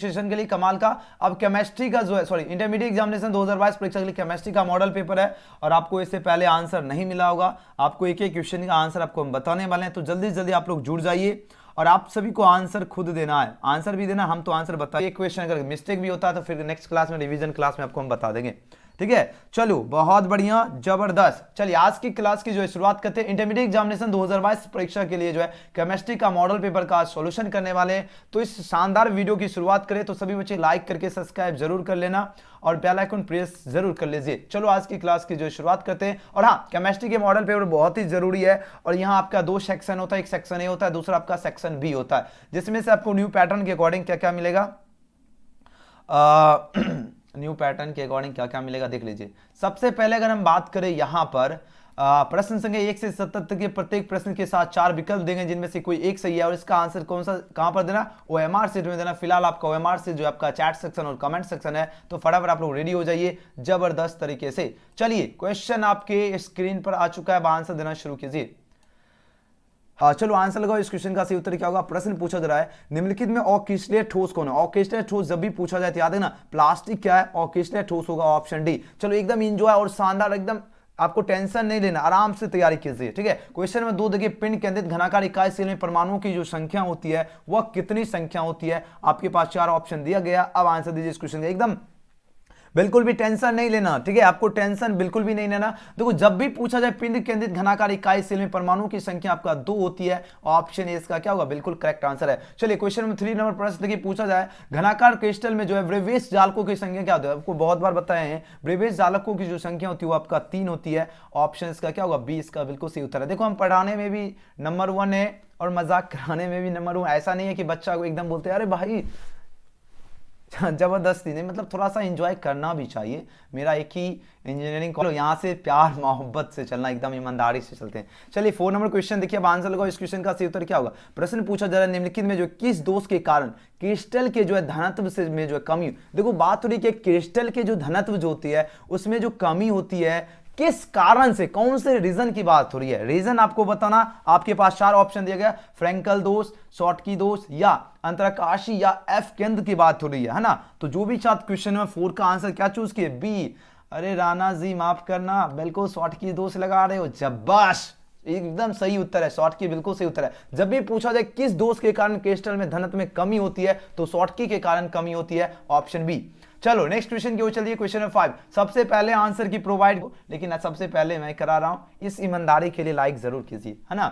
Session के लिए कमाल का। अब केमिस्ट्री का जो है इंटरमीडिएट एग्जामिनेशन 2022 परीक्षा के लिए केमिस्ट्री का मॉडल पेपर है और आपको इससे पहले आंसर नहीं मिला होगा। आपको एक एक क्वेश्चन का आंसर आपको हम बताने वाले हैं, तो जल्दी जल्दी आप लोग जुड़ जाइए और आप सभी को आंसर खुद देना है, आंसर भी देना, हम तो आंसर बताइए। एक क्वेश्चन अगर मिस्टेक भी होता है तो फिर नेक्स्ट क्लास में रिवीजन क्लास में आपको हम बता देंगे, ठीक है। चलो बहुत बढ़िया, जबरदस्त। चलिए आज की क्लास की जो है शुरुआत करते हैं। इंटरमीडिएट एग्जामिनेशन 2022 परीक्षा के लिए जो है केमिस्ट्री का मॉडल पेपर का सॉल्यूशन करने वाले हैं। तो इस शानदार वीडियो की शुरुआत करें तो सभी बच्चे लाइक करके सब्सक्राइब जरूर कर लेना और बेल आइकन प्रेस जरूर कर लीजिए। चलो आज की क्लास की जो शुरुआत करते हैं। और हाँ, केमिस्ट्री के मॉडल पेपर बहुत ही जरूरी है और यहाँ आपका दो सेक्शन होता है, एक सेक्शन ए होता है, दूसरा आपका सेक्शन बी होता है, जिसमें से आपको न्यू पैटर्न के अकॉर्डिंग क्या क्या मिलेगा, न्यू पैटर्न के अकॉर्डिंग क्या क्या मिलेगा देख लीजिए। सबसे पहले अगर हम बात करें यहां पर प्रश्न संख्या 1 से 7 तक के प्रत्येक प्रश्न के साथ 4 विकल्प देंगे जिनमें से कोई एक सही है और इसका आंसर कौन सा कहां पर देना, ओएमआर सीट में देना। फिलहाल आपका ओएमआर सीट जो आपका चैट सेक्शन और कमेंट सेक्शन है, तो फटाफट आप लोग रेडी हो जाइए जबरदस्त तरीके से। चलिए क्वेश्चन आपके स्क्रीन पर आ चुका है, अब आंसर देना शुरू कीजिए। हाँ चलो आंसर लगाओ। इस क्वेश्चन का सही उत्तर क्या होगा। प्रश्न पूछा जा रहा है निम्नलिखित में अक्रिस्टलीय ठोस कौन है। अक्रिस्टलीय ठोस जब भी पूछा जाए तो याद है ना, प्लास्टिक क्या है, अक्रिस्टलीय ठोस होगा ऑप्शन डी। चलो एकदम इंजॉय और शानदार, एकदम आपको टेंशन नहीं लेना, आराम से तैयारी कीजिए, ठीक है। क्वेश्चन में 2 देखिए, पिंड केंद्रित घनाकार इकाई सेल में परमाणुओं की जो संख्या होती है वह कितनी संख्या होती है। आपके पास 4 ऑप्शन दिया गया, अब आंसर दीजिए इस क्वेश्चन का। एकदम बिल्कुल भी टेंशन नहीं लेना, ठीक है, आपको टेंशन बिल्कुल भी नहीं लेना। देखो जब भी पूछा जाए पिंड केंद्रित घनाकार इकाई सेल में परमाणुओं की संख्या आपका 2 होती है, ऑप्शन ए इसका क्या होगा, बिल्कुल करेक्ट आंसर है। चलिए क्वेश्चन में 3 नंबर प्रश्न देखिए, पूछा जाए घनाकार क्रिस्टल में जो है ब्रेवियस जालकों की संख्या क्या होती है। आपको बहुत बार बताए हैं ब्रेवियस जालकों की जो संख्या होती है वो आपका 3 होती है, ऑप्शन इसका क्या होगा, बी इसका बिल्कुल सही उत्तर है। देखो हम पढ़ाने में भी नंबर 1 है और मजाक कराने में भी नंबर 1। ऐसा नहीं है कि बच्चा को एकदम बोलते हैं अरे भाई जबरदस्ती नहीं, मतलब थोड़ा सा एंजॉय करना भी चाहिए। मेरा एक ही इंजीनियरिंग कॉलेज, यहाँ से प्यार मोहब्बत से चलना, एकदम ईमानदारी से चलते हैं। चलिए 4 नंबर क्वेश्चन देखिए, अब आंसर लगाओ। इस क्वेश्चन का सही उत्तर क्या होगा। प्रश्न पूछा जा रहा है निम्नलिखित में जो किस दोष के कारण क्रिस्टल के जो है घनत्व से में जो है कमी। देखो बात हो रही है कि क्रिस्टल के जो घनत्व जो होती है उसमें जो कमी होती है किस कारण से, कौन से रीजन की बात हो रही है। रीजन आपको बताना, आपके पास 4 ऑप्शन दिया गया, फ्रैंकल दोष, शॉर्टकी दोष या अंतरकाशी या एफ केंद्र की बात हो रही है ना। तो जो भी छात्र क्वेश्चन नंबर 4 का आंसर क्या चूज किए, बी। अरे राणा जी माफ करना, बिल्कुल शॉर्टकी दोष लगा रहे हो, जब्बाश, एकदम सही उत्तर है, शॉर्टकी बिल्कुल सही उत्तर है। जब भी पूछा जाए किस दोष के कारण क्रिस्टल में घनत्व में कमी होती है तो शॉर्टकी के कारण कमी होती है, ऑप्शन बी। चलो नेक्स्ट क्वेश्चन की ओर चलिए। क्वेश्चन नंबर 5, सबसे पहले आंसर की प्रोवाइड, लेकिन सबसे पहले मैं करा रहा हूं, इस ईमानदारी के लिए लाइक जरूर कीजिए, है ना।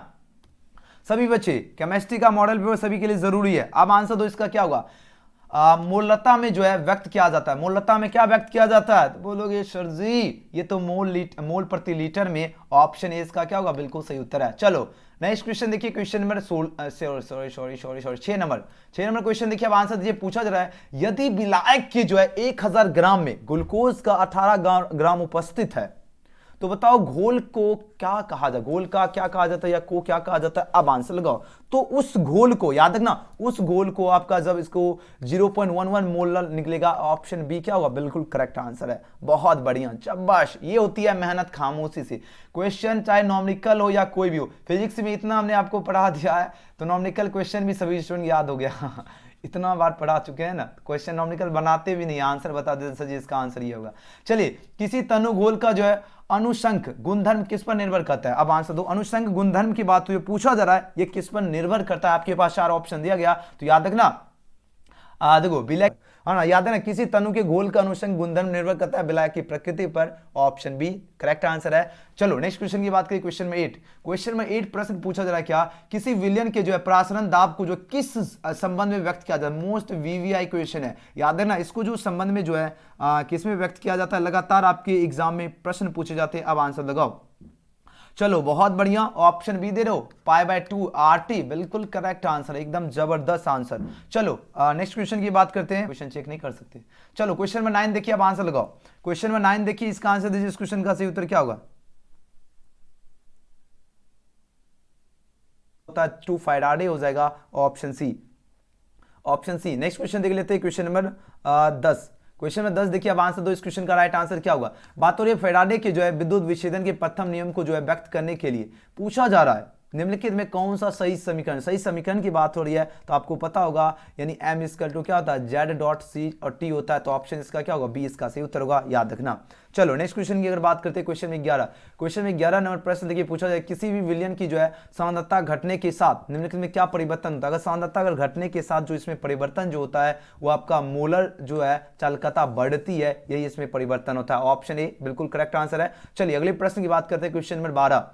सभी बच्चे केमिस्ट्री का मॉडल पेपर सभी के लिए जरूरी है। अब आंसर दो, इसका क्या होगा। मोलता में जो है व्यक्त किया जाता है, मोलता में क्या व्यक्त किया जाता है, तो बोलोगे सर जी ये तो मोल प्रति लीटर में, ऑप्शन ए इसका क्या होगा, बिल्कुल सही उत्तर है। चलो नेक्स्ट क्वेश्चन देखिए, क्वेश्चन नंबर 6 नंबर क्वेश्चन देखिए, अब आंसर दीजिए। पूछा जा रहा है यदि विलायक के जो है 1000 ग्राम में ग्लूकोज का 18 ग्राम उपस्थित है तो बताओ घोल को क्या कहा जाए, घोल का क्या कहा जाता है या को क्या कहा जाता है। अब आंसर लगाओ। तो उस घोल को याद रखना, उस घोल को आपका जब इसको 0.11 मोल निकलेगा, ऑप्शन बी क्या होगा, बिल्कुल करेक्ट आंसर है। बहुत बढ़िया, शाबाश, ये होती है मेहनत खामोशी से। क्वेश्चन चाहे नॉमिकल हो या कोई भी हो, फिजिक्स में इतना हमने आपको पढ़ा दिया है तो नॉमिकल क्वेश्चन भी सभी स्टूडेंट याद हो गया इतना बार पढ़ा चुके हैं ना, क्वेश्चन नॉमिकल बनाते भी नहीं, आंसर बता देते सर जी इसका आंसर ये होगा। चलिए किसी तनु घोल का जो है अनुशंक गुणधर्म किस पर निर्भर करता है। अब आंसर दो। अनुशंक गुणधर्म की बात हुई, पूछा जा रहा है ये किस पर निर्भर करता है। आपके पास 4 ऑप्शन दिया गया, तो याद रखना। देखो विलय, हाँ ना, याद है ना, किसी तनु के घोल का अनुशंक गुणधर्म निर्भर करता है विलायक की प्रकृति पर, ऑप्शन बी करेक्ट आंसर है। चलो नेक्स्ट क्वेश्चन की बात करें। क्वेश्चन में 8 प्रश्न पूछा जा रहा है क्या, किसी विलयन के जो है प्रासरण दाब को जो किस संबंध में व्यक्त किया जाता है। मोस्ट वीवीआई क्वेश्चन है, याद है ना, इसको जो संबंध में जो है किस में व्यक्त किया जाता है, लगातार आपके एग्जाम में प्रश्न पूछे जाते हैं। अब आंसर लगाओ। चलो बहुत बढ़िया, ऑप्शन बी दे रहे हो, π/2 RT, बिल्कुल करेक्ट आंसर, एकदम जबरदस्त आंसर। चलो नेक्स्ट क्वेश्चन की बात करते हैं, क्वेश्चन चेक नहीं कर सकते। चलो क्वेश्चन में 9 देखिए, अब आंसर लगाओ। क्वेश्चन में 9 देखिए, इसका आंसर दीजिए। इस क्वेश्चन का सही उत्तर क्या होगा, 2 फैराडे हो जाएगा, option C, option C. Next question देख लेते हैं, क्वेश्चन नंबर 10। क्वेश्चन में 10 देखिए, अब आंसर दो। इस क्वेश्चन का राइट आंसर क्या होगा। बात हो रही है फैराडे के जो है विद्युत विच्छेदन के प्रथम नियम को जो है व्यक्त करने के लिए पूछा जा रहा है निम्नलिखित में कौन सा सही समीकरण, सही समीकरण की बात हो रही है तो आपको पता होगा, यानी m इक्वल टू क्या होता है, z डॉट c और t होता है, तो ऑप्शन इसका क्या होगा, बी इसका सही उत्तर होगा, याद रखना। चलो नेक्स्ट क्वेश्चन की अगर बात करते हैं, क्वेश्चन में 11 नंबर प्रश्न देखिए, पूछा जाए किसी भी विलयन की जो है सांद्रता घटने के साथ निम्नलिखित में क्या परिवर्तन होता है। अगर सांद्रता अगर घटने के साथ जो इसमें परिवर्तन जो होता है वो आपका मोलर जो है चालकता बढ़ती है, यही इसमें परिवर्तन होता है। ऑप्शन ए बिल्कुल करेक्ट आंसर है। चलिए अगले प्रश्न की बात करते हैं, क्वेश्चन नंबर 12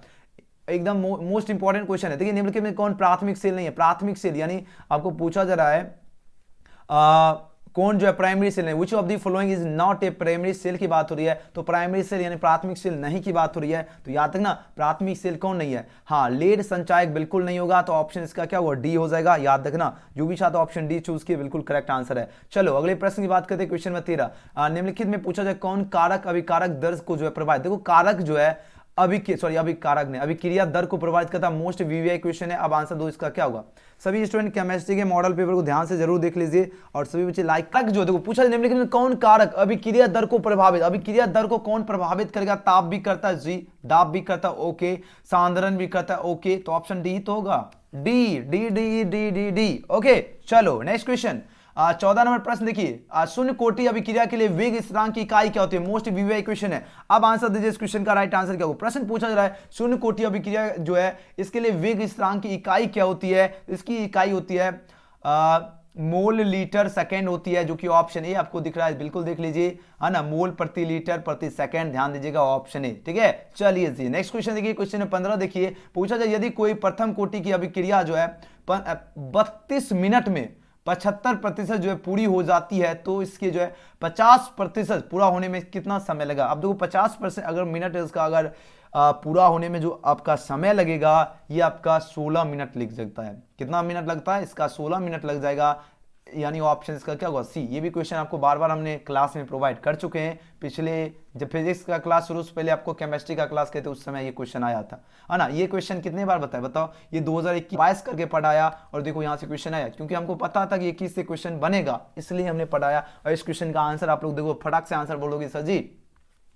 एकदम मोस्ट इंपॉर्टेंट क्वेश्चन है। देखिए निम्नलिखित में कौन प्राथमिक सेल नहीं है, प्राथमिक सेल यानी आपको पूछा जा रहा है कौन जो है प्राइमरी सेल नहीं, which of the following is not a primary cell की बात हो रही है, तो प्राइमरी सेल यानी प्राथमिक सेल नहीं की बात हो रही है, तो याद रखना प्राथमिक सेल कौन नहीं है। हाँ, लेड संचायक बिल्कुल नहीं होगा, तो ऑप्शन इसका क्या हुआ, डी हो जाएगा, याद रखना। जो भी चाहता ऑप्शन डी चूज किए, बिल्कुल करेक्ट आंसर है। चलो अगले प्रश्न की बात करते हैं, क्वेश्चन नंबर 13 निम्नलिखित में पूछा जाए कौन कारक अभिकारक दर को जो है प्रभावित, देखो कारक जो है अभिक्रिया दर को प्रभावित करता, मोस्ट वीवीआई क्वेश्चन है। अब आंसर दो इसका क्या होगा। सभी स्टूडेंट केमिस्ट्री के मॉडल पेपर को ध्यान से जरूर देख लीजिए और सभी बच्चे लाइक कारक जो देखो पूछा निम्नलिखित में कौन कारक अभिक्रिया दर को प्रभावित, अभिक्रिया दर को कौन प्रभावित करेगा, ताप भी करता है जी, दाब भी करता है ओके, सांद्रण भी करता है ओके, तो ऑप्शन डी तो होगा, D D D D D D okay. चलो नेक्स्ट क्वेश्चन 14 नंबर प्रश्न देखिए, शून्य कोटि अभिक्रिया के लिए वेग स्थिरांक की इकाई क्या होती है, मोस्ट वीवीआई क्वेश्चन है। अब आंसर दीजिए इस क्वेश्चन का राइट आंसर क्या होगा। प्रश्न पूछा जा रहा है शून्य कोटि अभिक्रिया जो है इसके लिए वेग स्थिरांक की इकाई क्या होती है, इसकी इकाई होती है मोल लीटर सेकेंड होती है, जो कि ऑप्शन ए आपको दिख रहा है, बिल्कुल देख लीजिए, है ना, मोल प्रति लीटर प्रति सेकंड, ध्यान दीजिएगा ऑप्शन ए, ठीक है। चलिए जी नेक्स्ट क्वेश्चन देखिए, क्वेश्चन 15 देखिए, पूछा जाए यदि कोई प्रथम कोटि की अभिक्रिया जो है 32 मिनट में 75% जो है पूरी हो जाती है, तो इसके जो है 50% पूरा होने में कितना समय लगा। अब देखो 50% अगर मिनट है इसका, अगर पूरा होने में जो आपका समय लगेगा ये आपका 16 मिनट लग सकता है। कितना मिनट लगता है इसका, 16 मिनट लग जाएगा, यानी ऑप्शन इसका क्या होगा, सी। ये भी क्वेश्चन आपको बार बार हमने क्लास में प्रोवाइड कर चुके हैं, पिछले जब फिजिक्स का क्लास शुरू से पहले आपको केमिस्ट्री का क्लास कहते उस समय ये क्वेश्चन आया था, है ना। ये क्वेश्चन कितने बार बताओ, ये 2021 करके पढ़ाया, और देखो यहाँ से क्वेश्चन आया, क्योंकि हमको पता था कि 21 से क्वेश्चन बनेगा, इसलिए हमने पढ़ाया। और इस क्वेश्चन का आंसर आप लोग देखो फटाक से आंसर बोलोगे सर जी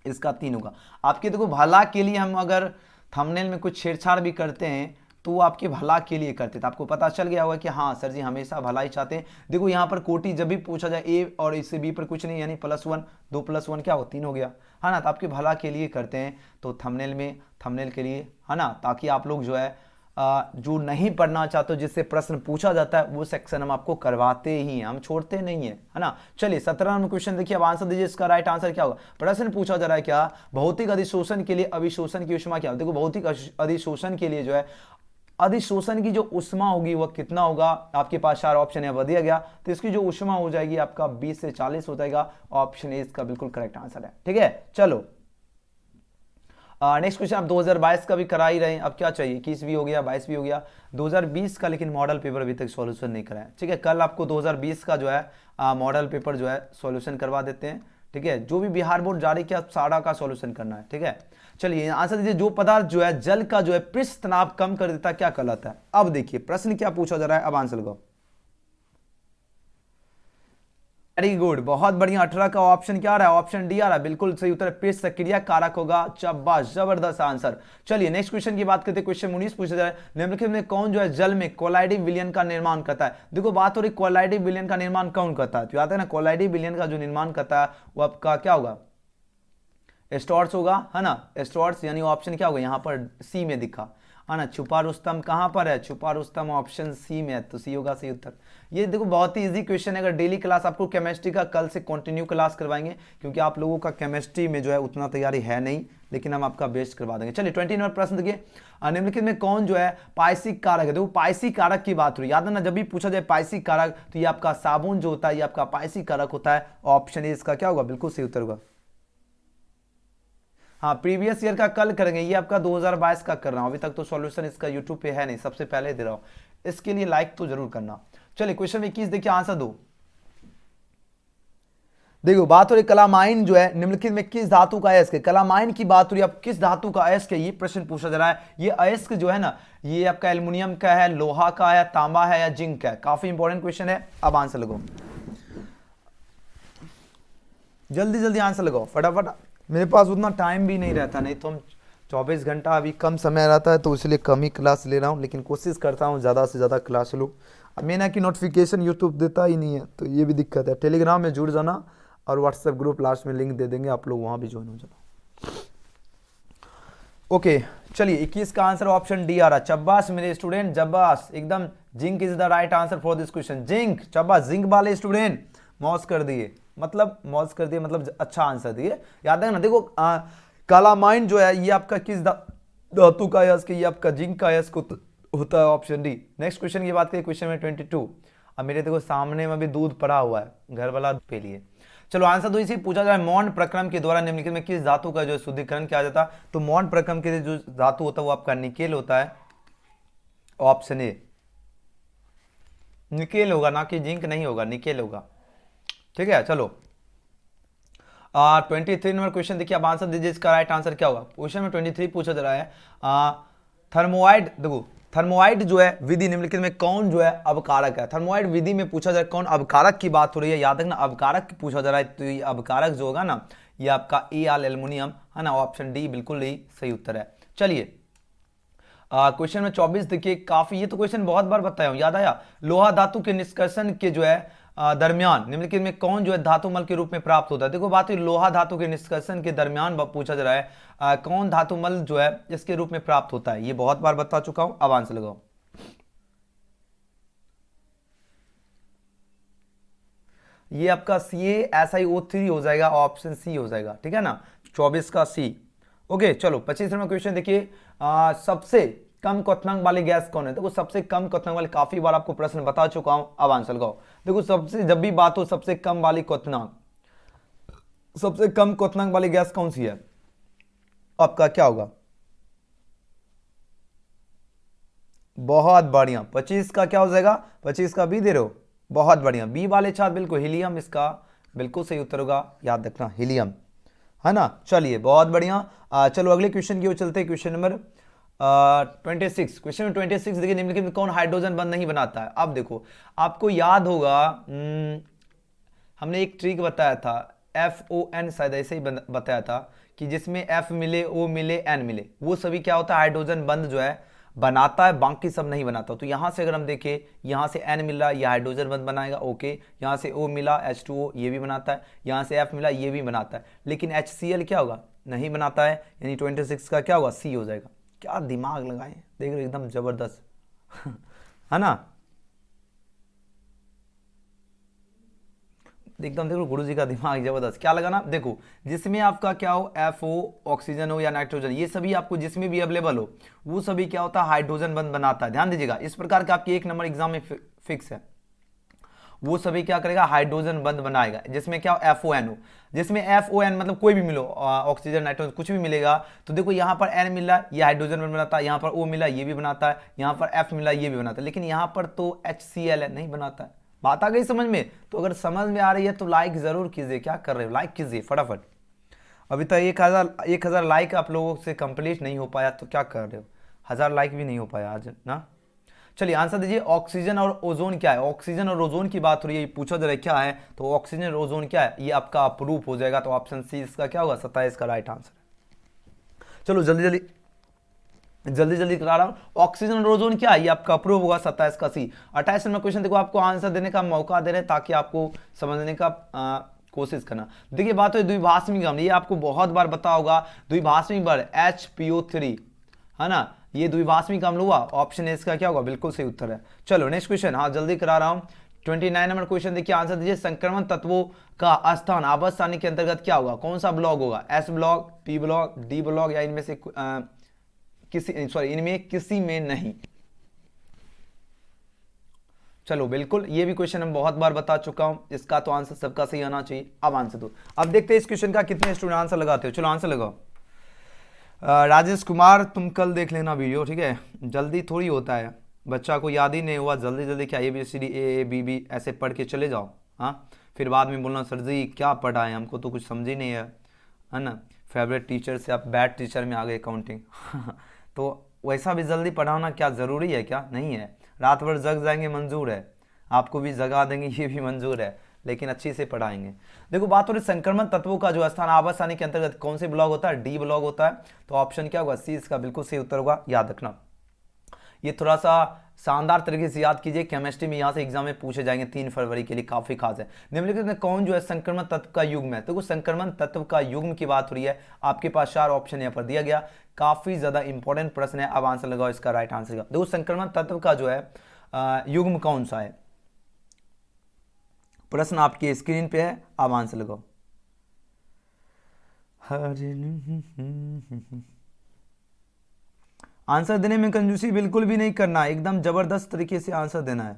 इसका 3 होगा। आपके देखो भला के लिए हम अगर थंबनेल में कुछ छेड़छाड़ भी करते हैं तो वो आपके भला के लिए करते थे, आपको पता चल गया होगा कि हाँ सर जी हमेशा भला ही चाहते हैं। देखो यहाँ पर कोटि जब भी पूछा जाए ए और इससे बी पर कुछ नहीं, यानी +1 2 + 1 क्या हो 3 हो गया, है ना, तो आपके भला के लिए करते हैं, तो थंबनेल के लिए, है ना, ताकि आप लोग जो है जो नहीं पढ़ना चाहते जिससे प्रश्न पूछा जाता है वो सेक्शन हम आपको करवाते ही हैं, हम छोड़ते नहीं है, है ना। चलिए 17 नंबर क्वेश्चन देखिए, अब आंसर दीजिए इसका राइट आंसर क्या होगा। प्रश्न पूछा जा रहा है क्या, भौतिक अधिशोषण के लिए अभिशोषण की ऊष्मा क्या होती है। देखो भौतिक अधिशोषण के लिए जो है अधिशोषण की जो ऊष्मा होगी वह कितना होगा, आपके पास 4 ऑप्शन है, दिया गया, तो इसकी जो ऊष्मा हो जाएगी आपका 20 से 40 हो जाएगा, ऑप्शन ए इसका बिल्कुल करेक्ट आंसर है, ठीक है। चलो नेक्स्ट क्वेश्चन, आप 2022 का भी करा ही रहे हैं, अब क्या चाहिए, 21 भी हो गया 22 भी हो गया, 2020 का लेकिन मॉडल पेपर अभी तक सॉल्यूशन नहीं कराया, ठीक है। कल आपको 2020 का जो है मॉडल पेपर जो है सॉल्यूशन करवा देते हैं, ठीक है। जो भी बिहार बोर्ड जारी किया सारा का सॉल्यूशन करना है, ठीक है। चलिए आंसर दीजिए, जो पदार्थ जो है जल का जो है पृष्ठ तनाव कम कर देता है क्या कहलाता है। अब देखिए प्रश्न क्या पूछा जा रहा है, अब आंसर लगाओ। वेरी गुड, बहुत बढ़िया, 18 का ऑप्शन क्या आ रहा है, ऑप्शन डी आ रहा है, बिल्कुल सही उत्तर पृष्ठ सक्रिय कारक होगा, शाबाश जबरदस्त आंसर। चलिए नेक्स्ट क्वेश्चन की बात करते हैं, क्वेश्चन 19 पूछा जाए, निम्नलिखित में कौन जो है जल में कोलाइडिक विलयन का निर्माण करता है। देखो बात हो रही कोलाइडिक विलयन का निर्माण कौन करता है, तो याद है ना, कोलाइडिक विलयन का जो निर्माण करता है वो आपका क्या होगा, स्टोर्स होगा, है ना, स्टोर्स, यानी ऑप्शन क्या होगा यहाँ पर सी में दिखा, है ना। छुपा रुस्तम कहां पर है, छुपा रुस्तम ऑप्शन सी में है, तो सी होगा सही उत्तर। ये देखो बहुत ही इजी क्वेश्चन है, अगर डेली क्लास आपको केमिस्ट्री का कल से कंटिन्यू क्लास करवाएंगे, क्योंकि आप लोगों का केमिस्ट्री में जो है उतना तैयारी है नहीं, लेकिन हम आपका बेस्ट करवा देंगे। चलिए 20 नंबर प्रश्न देखिए, निम्नलिखित में कौन जो है पाइसिक कारक है। देखो पाइसिक कारक की बात हो रही है, याद है ना, जब भी पूछा जाए पाइसिक कारक तो ये आपका साबुन जो होता है ये आपका पाइसिक कारक होता है, ऑप्शन ए इसका क्या होगा, बिल्कुल सही उत्तर होगा। हाँ प्रीवियस ईयर का कल करेंगे, ये आपका 2022 का कर रहा हूं, अभी तक तो सॉल्यूशन इसका यूट्यूब पे है नहीं, सबसे पहले दे रहा हूं, इसके लिए लाइक तो जरूर करना। चलिए क्वेश्चन 21 देखिए, आंसर दो। देखो बात हो रही कलामाइन जो है निम्नलिखित में किस धातु का अयस्क है, कलामाइन की बात हो रही है, अब किस धातु का अयस्क है ये प्रश्न पूछा जा रहा है। ये अयस्क जो है ना ये आपका एल्युमिनियम का है, लोहा का है, तांबा है या जिंक का है, काफी इंपॉर्टेंट क्वेश्चन है। अब आंसर लगाओ, जल्दी जल्दी आंसर लगाओ फटाफट, मेरे पास उतना टाइम भी नहीं रहता, नहीं तो हम 24 घंटा अभी कम समय रहता है तो इसलिए कम ही क्लास ले रहा हूँ, लेकिन कोशिश करता हूँ ज़्यादा से ज़्यादा क्लास लूँ। अब मेरा कि नोटिफिकेशन यूट्यूब देता ही नहीं है, तो ये भी दिक्कत है। टेलीग्राम में जुड़ जाना और व्हाट्सएप ग्रुप लास्ट में लिंक दे देंगे, आप लोग वहाँ भी ज्वाइन हो जाना। ओके चलिए 21 का आंसर ऑप्शन डी आ रहा। चब्बास मेरे स्टूडेंट, जब्बास एकदम। Zinc is the right answer for this question. Zinc, चब्बास, जिंक वाले स्टूडेंट मौज कर दिए, मतलब मौज कर दिए, मतलब अच्छा आंसर दिए। याद है ना, देखो कालामाइन जो है ये आपका किस धातु का अयस्क, ये आपका जिंक का अयस्क होता है, ऑप्शन डी। नेक्स्ट क्वेश्चन की बात करें, क्वेश्चन में 22। अब मेरे देखो सामने में भी दूध पड़ा हुआ है, घर वाला पे लिए। चलो आंसर तो इसी पूछा जाए, मौन प्रक्रम के द्वारा निम्नलिखित में किस धातु का जो शुद्धिकरण किया जाता है, तो मौन प्रक्रम के जो धातु होता है वो आपका निकेल होता है, ऑप्शन ए निकेल होगा, ना कि जिंक नहीं होगा, निकेल होगा। ठीक है चलो 23 नंबर क्वेश्चन देखिए, आप आंसर दीजिए, इसका राइट आंसर क्या होगा। क्वेश्चन में 23 पूछा जा रहा है, थर्मोइड, देखो थर्मोइड जो है विधि निम्नलिखित में कौन जो है अवकारक है। थर्मोइड विधि में पूछा जा रहा है कौन अवकारक की बात हो रही है, याद रखना अवकारक पूछा जा रहा है, तो ये अवकारक जो होगा ना ये आपका Al एल्युमिनियम है ना, ऑप्शन डी बिल्कुल ही सही उत्तर है। चलिए क्वेश्चन में 24 देखिए, काफी ये तो क्वेश्चन बहुत बार बताया हूं, याद आया। लोहा धातु के निष्कर्षण के जो है दरमियान निम्नलिखित में कौन जो है धातुमल के रूप में प्राप्त होता है। देखो बात हुई लोहा धातु के निष्कर्षण के दरमियान पूछा जा रहा है कौन धातुमल जो है इसके रूप में प्राप्त होता है, ये बहुत बार बता चुका हूं। अब आंसर लगाओ। ये आपका CaSiO3 हो जाएगा, ऑप्शन सी हो जाएगा, ठीक है ना, 24 का सी। ओके चलो 25 नंबर क्वेश्चन देखिए, सबसे कम क्वथनांक वाली गैस कौन है। देखो सबसे कम क्वथनांक वाली, काफी बार आपको प्रश्न बता चुका हूं, अब आंसर लगाओ। देखो सबसे जब भी बात हो सबसे कम वाली क्वथनांक, सबसे कम क्वथनांक वाली गैस कौन सी है, आपका क्या होगा। बहुत बढ़िया, 25 का क्या हो जाएगा, 25 का बी दे रहे हो, बहुत बढ़िया, बी वाले छात्र बिल्कुल हीलियम, इसका बिल्कुल सही उत्तर होगा, याद रखना हीलियम, है ना। चलिए बहुत बढ़िया, चलो अगले क्वेश्चन की ओर चलते हैं। क्वेश्चन नंबर 26, क्वेश्चन में 26 देखिए, निम्नलिखित में कौन हाइड्रोजन बंध नहीं बनाता है। अब देखो आपको याद होगा हमने एक ट्रिक बताया था, FON शायद ऐसे ही बताया था कि जिसमें F मिले, O मिले, N मिले, वो सभी क्या होता है हाइड्रोजन बंध जो है बनाता है, बाकी सब नहीं बनाता। तो यहां से अगर हम देखें, यहां से N मिला ये हाइड्रोजन बंध बनाएगा, ओके। यहां से O मिला H2O ये भी बनाता है, यहां से F मिला ये भी बनाता है, लेकिन HCl क्या होगा, नहीं बनाता है, यानी 26 का क्या होगा, सी हो जाएगा। क्या दिमाग लगाए, देख रहे एकदम जबरदस्त है ना, एकदम देखो गुरु जी का दिमाग जबरदस्त। क्या लगाना, देखो जिसमें आपका क्या हो, FO ऑक्सीजन हो या नाइट्रोजन, ये सभी आपको जिसमें भी अवेलेबल हो वो सभी क्या होता है हाइड्रोजन बंध बनाता है। ध्यान दीजिएगा, इस प्रकार का आपके 1 नंबर एग्जाम में फिक्स है, वो सभी क्या करेगा हाइड्रोजन बंध बनाएगा, जिसमें क्या हो FON हो, जिसमें FON मतलब कोई भी मिलो, ऑक्सीजन नाइट्रोजन कुछ भी मिलेगा, तो देखो यहाँ पर N मिला ये हाइड्रोजन बंध बनाता है, यहाँ पर O मिला ये भी बनाता है, यहाँ पर F मिला ये भी बनाता है, लेकिन यहाँ पर तो HCl है, नहीं बनाता है। बात आ गई समझ में। तो अगर समझ में आ रही है तो लाइक जरूर कीजिए, क्या कर रहे हो, लाइक कीजिए फटाफट। अभी तक 1000 लाइक आप लोगों से कंप्लीट नहीं हो पाया, तो क्या कर रहे हो, 1000 लाइक भी नहीं हो पाया आज ना। चलिए आंसर दीजिए, ऑक्सीजन और ओजोन क्या है। ऑक्सीजन और ओजोन की बात हो रही है, पूछा जा रहा है क्या है, तो ऑक्सीजन और ओजोन क्या है, ये आपका अप्रूफ हो जाएगा, तो ऑप्शन सी इसका क्या होगा, 27 का राइट आंसर। चलो जल्दी जल्दी करा रहा हूं, ऑक्सीजन और ओजोन क्या है, ये आपका अप्रूव होगा, 27 का सी। 28 नंबर क्वेश्चन देखो, आपको आंसर देने का मौका दे रहे हैं ताकि आपको समझने का कोशिश करना। देखिए बात है द्विभाषमी अम्ल, ये आपको बहुत बार बता होगा, द्विभाषमी अम्ल HPO3 है ना, ये द्विभाषमी अम्ल हुआ, ऑप्शन ए इसका क्या होगा, बिल्कुल सही उत्तर है। चलो नेक्स्ट क्वेश्चन, हाँ जल्दी करा रहा हूं। 29 नंबर क्वेश्चन देखिए, आंसर दीजिए, संक्रमण तत्वों का स्थान आवर्त सारणी के अंतर्गत क्या होगा, कौन सा ब्लॉक होगा, S block, P block, D block, या इनमें से इनमें किसी में नहीं। चलो बिल्कुल, ये भी क्वेश्चन हम बहुत बार बता चुका हूं, इसका तो आंसर सबका सही आना चाहिए। अब आंसर दो, अब देखते हैं इस क्वेश्चन का कितने स्टूडेंट आंसर लगाते हो। चलो आंसर लगाओ। राजेश कुमार तुम कल देख लेना वीडियो, ठीक है, जल्दी थोड़ी होता है, बच्चा को याद ही नहीं हुआ, जल्दी जल्दी क्या ABCD A ऐसे पढ़ के चले जाओ, हाँ फिर बाद में बोलना सर जी क्या पढ़ा है, हमको तो कुछ समझ ही नहीं है ना। फेवरेट टीचर से आप बैड टीचर में आ गए अकाउंटिंग तो वैसा भी जल्दी पढ़ाना क्या ज़रूरी है, क्या नहीं है, रात भर जग जाएंगे मंजूर है, आपको भी जगा देंगे ये भी मंजूर है, लेकिन अच्छी से पढ़ाएंगे। देखो बात हो रही संक्रमण तत्वों का जो स्थान आवास आने के अंतर्गत कौन से ब्लॉक होता है, डी ब्लॉक होता है। तो ऑप्शन क्या होगा, सी इसका बिल्कुल सही उत्तर होगा, याद रखना। ये थोड़ा सा शानदार तरीके से याद कीजिए, केमिस्ट्री में यहाँ से एग्जाम में पूछे जाएंगे 3 फरवरी के लिए, काफी खास है। निम्नलिखित में कौन जो है संक्रमण तत्व का युग्म है, तो संक्रमण तत्व का युग्म की बात हो रही है, आपके पास 4 ऑप्शन यहाँ पर दिया गया, काफी ज्यादा इंपॉर्टेंट प्रश्न है। अब आंसर लगाओ इसका राइट आंसर का। देखो संक्रमण तत्व का जो है युग्म कौन सा है, प्रश्न आपकी स्क्रीन पे है, अब आंसर लगाओ। आंसर देने में कंजूसी बिल्कुल भी नहीं करना है, एकदम जबरदस्त तरीके से आंसर देना है।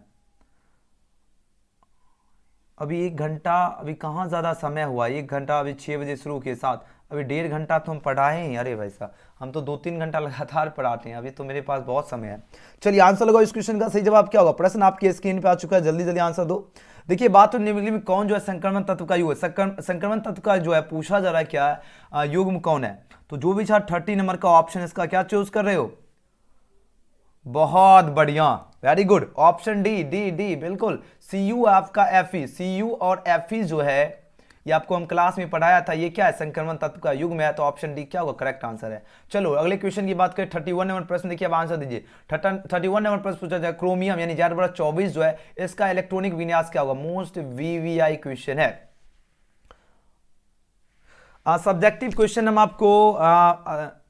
अभी 1 घंटा, अभी कहाँ ज़्यादा समय हुआ, 1 घंटा अभी 6 बजे शुरू के साथ, अभी 1.5 घंटा तो हम पढ़ाए हैं। अरे भाई साहब, हम तो 2-3 घंटा लगातार पढ़ाते हैं, अभी तो मेरे पास बहुत समय है। चलिए आंसर लगाओ इस क्वेश्चन का, सही जवाब क्या होगा। प्रश्न आपके स्क्रीन पे आ चुका है, जल्दी जल्दी आंसर दो। देखिए बात तो निम्नलिखित में कौन जो है संक्रमण तत्व का युग्म, संक्रमण तत्व का जो है पूछा जा रहा है क्या है, युग्म कौन है। तो जो भी 30 नंबर का ऑप्शन इसका क्या चूज कर रहे हो, बहुत बढ़िया, very good, option D, D D बिल्कुल। सीयू आपका एफई, सीयू और एफई जो है ये आपको हम क्लास में पढ़ाया था, ये क्या है, संक्रमण तत्व का युग्म है। तो ऑप्शन डी क्या होगा, करेक्ट आंसर है। चलो अगले क्वेश्चन की बात करें, 31 नंबर प्रश्न देखिए, अब आंसर दीजिए। 31 नंबर प्रश्न पूछा जाए, क्रोमियम यानी 4/24 जो है इसका इलेक्ट्रॉनिक विन्यास क्या होगा, मोस्ट वीवीआई क्वेश्चन है। सब्जेक्टिव क्वेश्चन हम आपको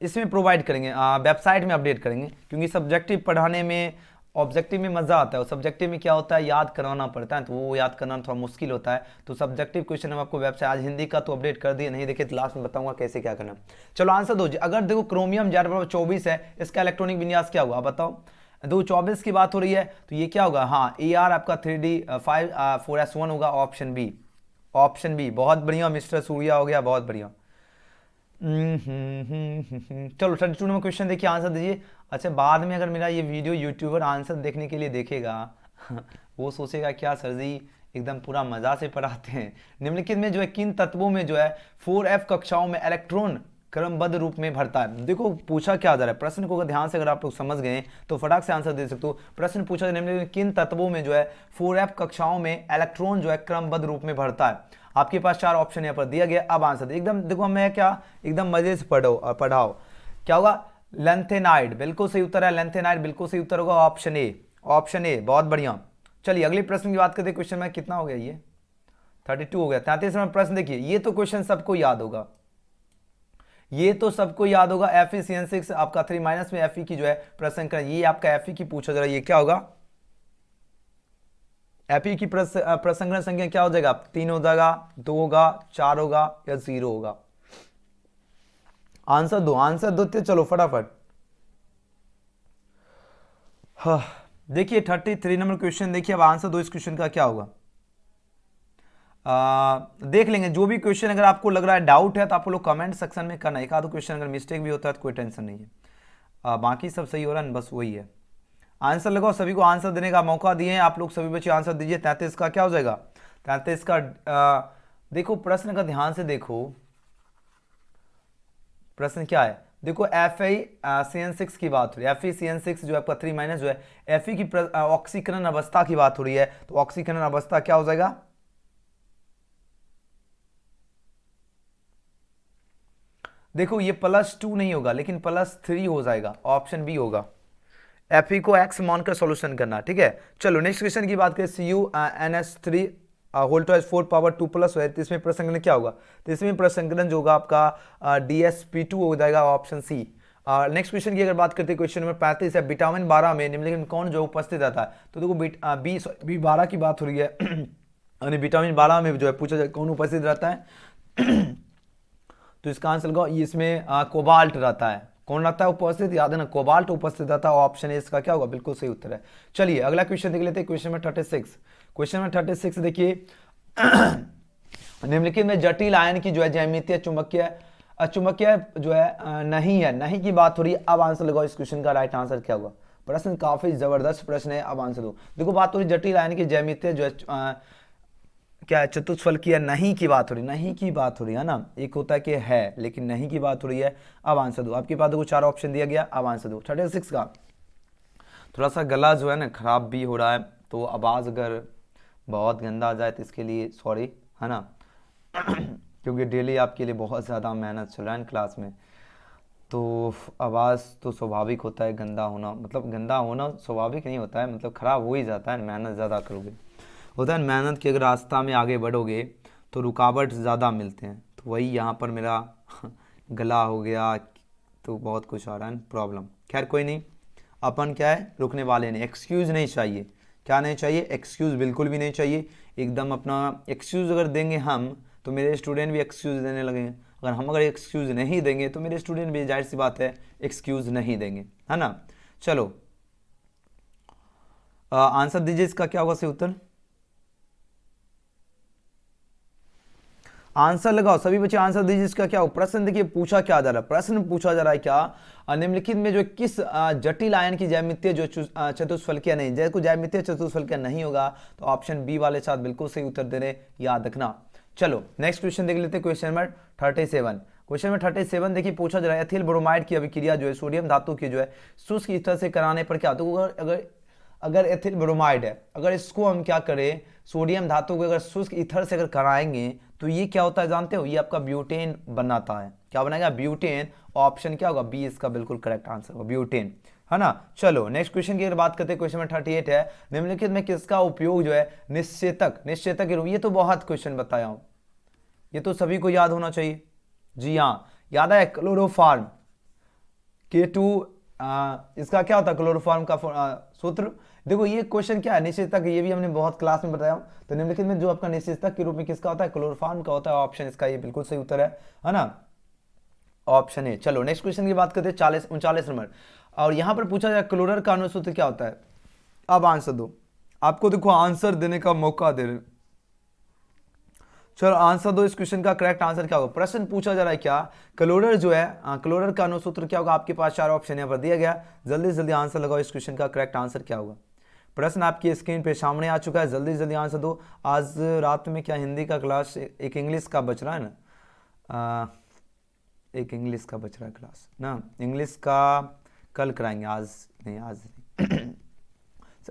इसमें प्रोवाइड करेंगे, वेबसाइट में अपडेट करेंगे, क्योंकि सब्जेक्टिव पढ़ाने में ऑब्जेक्टिव में मजा आता है, और सब्जेक्टिव में क्या होता है, याद कराना पड़ता है, तो वो याद करना थोड़ा मुश्किल होता है। तो सब्जेक्टिव क्वेश्चन हम आपको वेबसाइट, आज हिंदी का तो अपडेट कर दिए, नहीं देखे तो लास्ट में बताऊंगा कैसे क्या करना। चलो आंसर दो। अगर देखो क्रोमियम 4/24 है, इसका इलेक्ट्रॉनिक विन्यास क्या हुआ, बताओ। 224 की बात हो रही है, तो ये क्या होगा, हाँ AR आपका 3D 4S1 होगा, ऑप्शन बी, ऑप्शन बी। बहुत बढ़िया मिस्टर सूर्या हो गया, बहुत बढ़िया। चलो 32 नंबर क्वेश्चन देखिए, आंसर दीजिए। अच्छा बाद में अगर मेरा ये वीडियो यूट्यूबर आंसर देखने के लिए देखेगा वो सोचेगा क्या सर जी एकदम पूरा मजा से पढ़ाते हैं। निम्नलिखित में जो है किन तत्वों में जो है 4F कक्षाओं में इलेक्ट्रॉन क्रमबद्ध रूप में भरता है। देखो पूछा क्या जा रहा है, प्रश्न को ध्यान से अगर आप लोग समझ गए तो फटाक से आंसर दे सकते हो। प्रश्न पूछा निम्नलिखित किन तत्वों में जो है 4F कक्षाओं में इलेक्ट्रॉन जो है क्रमबद्ध रूप में भरता है। आपके पास 4 ऑप्शन यहाँ पर दिया गया, अब आंसर एकदम देखो, मैं क्या एकदम मजे से पढ़ाओ। क्या होगा, लेंथेनाइड, बिल्कुल सही उत्तर है, लेंथेनाइड बिल्कुल सही उत्तर होगा, ऑप्शन ए, ऑप्शन ए, बहुत बढ़िया। चलिए अगले प्रश्न की बात करते हैं। क्वेश्चन में कितना हो गया, ये 32 हो गया। 33 नंबर प्रश्न देखिए, ये तो क्वेश्चन सबको याद होगा, ये तो सबको याद होगा। FeCN6 आपका 3- में Fe की जो है प्रसंकरण, ये आपका Fe की पूछा जा रहा है, ये क्या होगा, Fe की प्रसंकरण संख्या क्या हो जाएगा, 3 हो जाएगा, 2 होगा, 4 होगा या 0 होगा। आंसर दो, आंसर दो, चलो फटाफट। हाँ देखिए 33 नंबर क्वेश्चन देखिए, अब आंसर दो इस क्वेश्चन का क्या होगा। देख लेंगे जो भी क्वेश्चन अगर आपको लग रहा है डाउट है तो आप लोग कमेंट सेक्शन में करना, एक आध क्वेश्चन अगर मिस्टेक भी होता है तो कोई टेंशन नहीं है, बाकी सब सही हो रहा है, बस वही है। आंसर लगाओ, सभी को आंसर देने का मौका दिए हैं आप लोग, सभी बच्चे आंसर दीजिए। 33 का क्या हो जाएगा, 33 का देखो प्रश्न का ध्यान से देखो, प्रश्न क्या है, देखो FeCN6 की बात हो रही है, FeCN6 जो आपका 3- जो है Fe की ऑक्सीकरण अवस्था की बात हो रही है, तो ऑक्सीकरण अवस्था क्या हो जाएगा, देखो ये +2 नहीं होगा लेकिन +3 हो जाएगा, ऑप्शन बी होगा। Fe को x मानकर सॉल्यूशन करना, ठीक है। चलो नेक्स्ट क्वेश्चन की बात करें, CuNH3 होल्टोज 4⁻2+ है, तो इसमें प्रसंकरण क्या होगा, तो इसमें प्रसंकरण जो होगा आपका DsP2 हो जाएगा, ऑप्शन सी। नेक्स्ट क्वेश्चन की अगर बात करते हैं, क्वेश्चन नंबर 35 है, विटामिन 12 में निम्नलिखित में कौन जो उपस्थित रहता है, तो देखो B12 की बात हो रही है यानी विटामिन 12 में जो है पूछा जाए कौन उपस्थित रहता है तो इसका आंसर लगाओ, इसमें कोबाल्ट रहता है, कौन रहता है उपस्थित, याद है ना, कोबाल्ट उपस्थित रहता है, ऑप्शन ए इसका क्या होगा, बिल्कुल सही उत्तर है। चलिए अगला क्वेश्चन देख लेते हैं, क्वेश्चन नंबर 36। क्वेश्चन नंबर 36 देखिए निम्नलिखित में जटिल आयन की जो है ज्यामितीय चुंबकीय जो है नहीं है, नहीं की बात हो रही है। अब आंसर लगाओ इस क्वेश्चन का राइट आंसर क्या होगा। प्रश्न काफी जबरदस्त प्रश्न है, अब आंसर दो। देखो बात हो रही जटिल आयन की ज्यामितीय जो है क्या चतुष्फल की है, नहीं की बात हो रही, नहीं की बात हो रही है ना, एक होता है कि है लेकिन नहीं की बात हो रही है। अब आंसर दो, आपके पास देखो 4 ऑप्शन दिया गया, अब आंसर दो। 36 का थोड़ा सा गला जो है ना खराब भी हो रहा है, तो आवाज अगर बहुत गंदा आ जाए तो इसके लिए सॉरी, है ना। क्योंकि डेली आपके लिए बहुत ज़्यादा मेहनत चल रहा है क्लास में, तो आवाज़ तो स्वाभाविक होता है गंदा होना, मतलब गंदा होना स्वाभाविक नहीं होता है, मतलब ख़राब हो ही जाता है मेहनत ज़्यादा करोगे। होता है मेहनत के अगर रास्ता में आगे बढ़ोगे तो रुकावट ज़्यादा मिलते हैं, तो वही यहाँ पर मेरा गला हो गया, तो बहुत कुछ आ रहा है प्रॉब्लम। खैर कोई नहीं, अपन क्या है रुकने वाले नहीं, एक्सक्यूज़ नहीं चाहिए। क्या नहीं चाहिए? एक्सक्यूज़ बिल्कुल भी नहीं चाहिए। एकदम अपना एक्सक्यूज़ अगर देंगे हम तो मेरे स्टूडेंट भी एक्सक्यूज़ देने लगेंगे, अगर एक्सक्यूज़ नहीं देंगे तो मेरे स्टूडेंट भी जाहिर सी बात है एक्सक्यूज़ नहीं देंगे, है ना। चलो आंसर दीजिए, इसका क्या होगा सही उत्तर? आंसर लगाओ सभी बच्चे, आंसर दीजिए इसका क्या हो। प्रश्न देखिए पूछा क्या जा रहा है, प्रश्न पूछा जा रहा है क्या, निम्नलिखित में जो किस जटिल आयन की ज्यामितीय जो चतुष्फलकीय नहीं, जैसे ज्यामितीय चतुष्फलकीय नहीं होगा तो ऑप्शन बी वाले साथ बिल्कुल सही उत्तर दे रहे, याद रखना। चलो नेक्स्ट क्वेश्चन देख लेते हैं, क्वेश्चन नंबर 37। क्वेश्चन नंबर 37 देखिए पूछा जा रहा है एथिल ब्रोमाइड की अभिक्रिया जो है सोडियम धातु की जो है शुष्क ईथर से कराने पर क्या, तो अगर एथिल ब्रोमाइड है, अगर इसको हम क्या करें सोडियम धातु को अगर शुष्क ईथर से अगर कराएंगे तो ये क्या होता है जानते हो, ये आपका ब्यूटेन बनाता है। क्या बनाएगा? ब्यूटेन। ऑप्शन क्या होगा? बी इसका बिल्कुल करेक्ट आंसर होगा, ब्यूटेन, है ना। चलो नेक्स्ट क्वेश्चन की अगर बात करते हैं, क्वेश्चन नंबर 38 है निम्नलिखित में किसका उपयोग जो है निश्चेतक के रूप, ये तो बहुत क्वेश्चन बताया हूं, ये तो सभी को याद होना चाहिए। जी हाँ, याद है क्लोरोफार्म K2, इसका क्या होता है क्लोरोफार्म का सूत्र। देखो ये क्वेश्चन क्या है निश्चितक, ये भी हमने बहुत क्लास में बताया। तो निम्नलिखित में जो आपका निश्चितक के रूप में किसका होता है, क्लोरोफार्म का होता है। ऑप्शन इसका ये बिल्कुल सही उत्तर है ना, ऑप्शन ए। चलो नेक्स्ट क्वेश्चन की बात करते हैं 39 नंबर, और यहां पर पूछा जाए क्लोरर का अनुसूत्र क्या होता है। अब आंसर दो, आपको देखो आंसर देने का मौका दे रहे। चलो आंसर दो, इस क्वेश्चन का करेक्ट आंसर क्या होगा। प्रश्न पूछा जा रहा है क्या, क्लोरर जो है क्लोरर का अनुसूत्र क्या होगा। आपके पास 4 ऑप्शन यहाँ पर दिया गया, जल्दी जल्दी आंसर लगाओ, इस क्वेश्चन का करेक्ट आंसर क्या होगा। प्रश्न आपकी स्क्रीन पे सामने आ चुका है, जल्दी जल्दी आंसर दो। आज रात में क्या हिंदी का क्लास, एक इंग्लिश का बच रहा है ना, एक इंग्लिश का बच रहा है क्लास ना, इंग्लिश का कल कराएंगे, आज नहीं।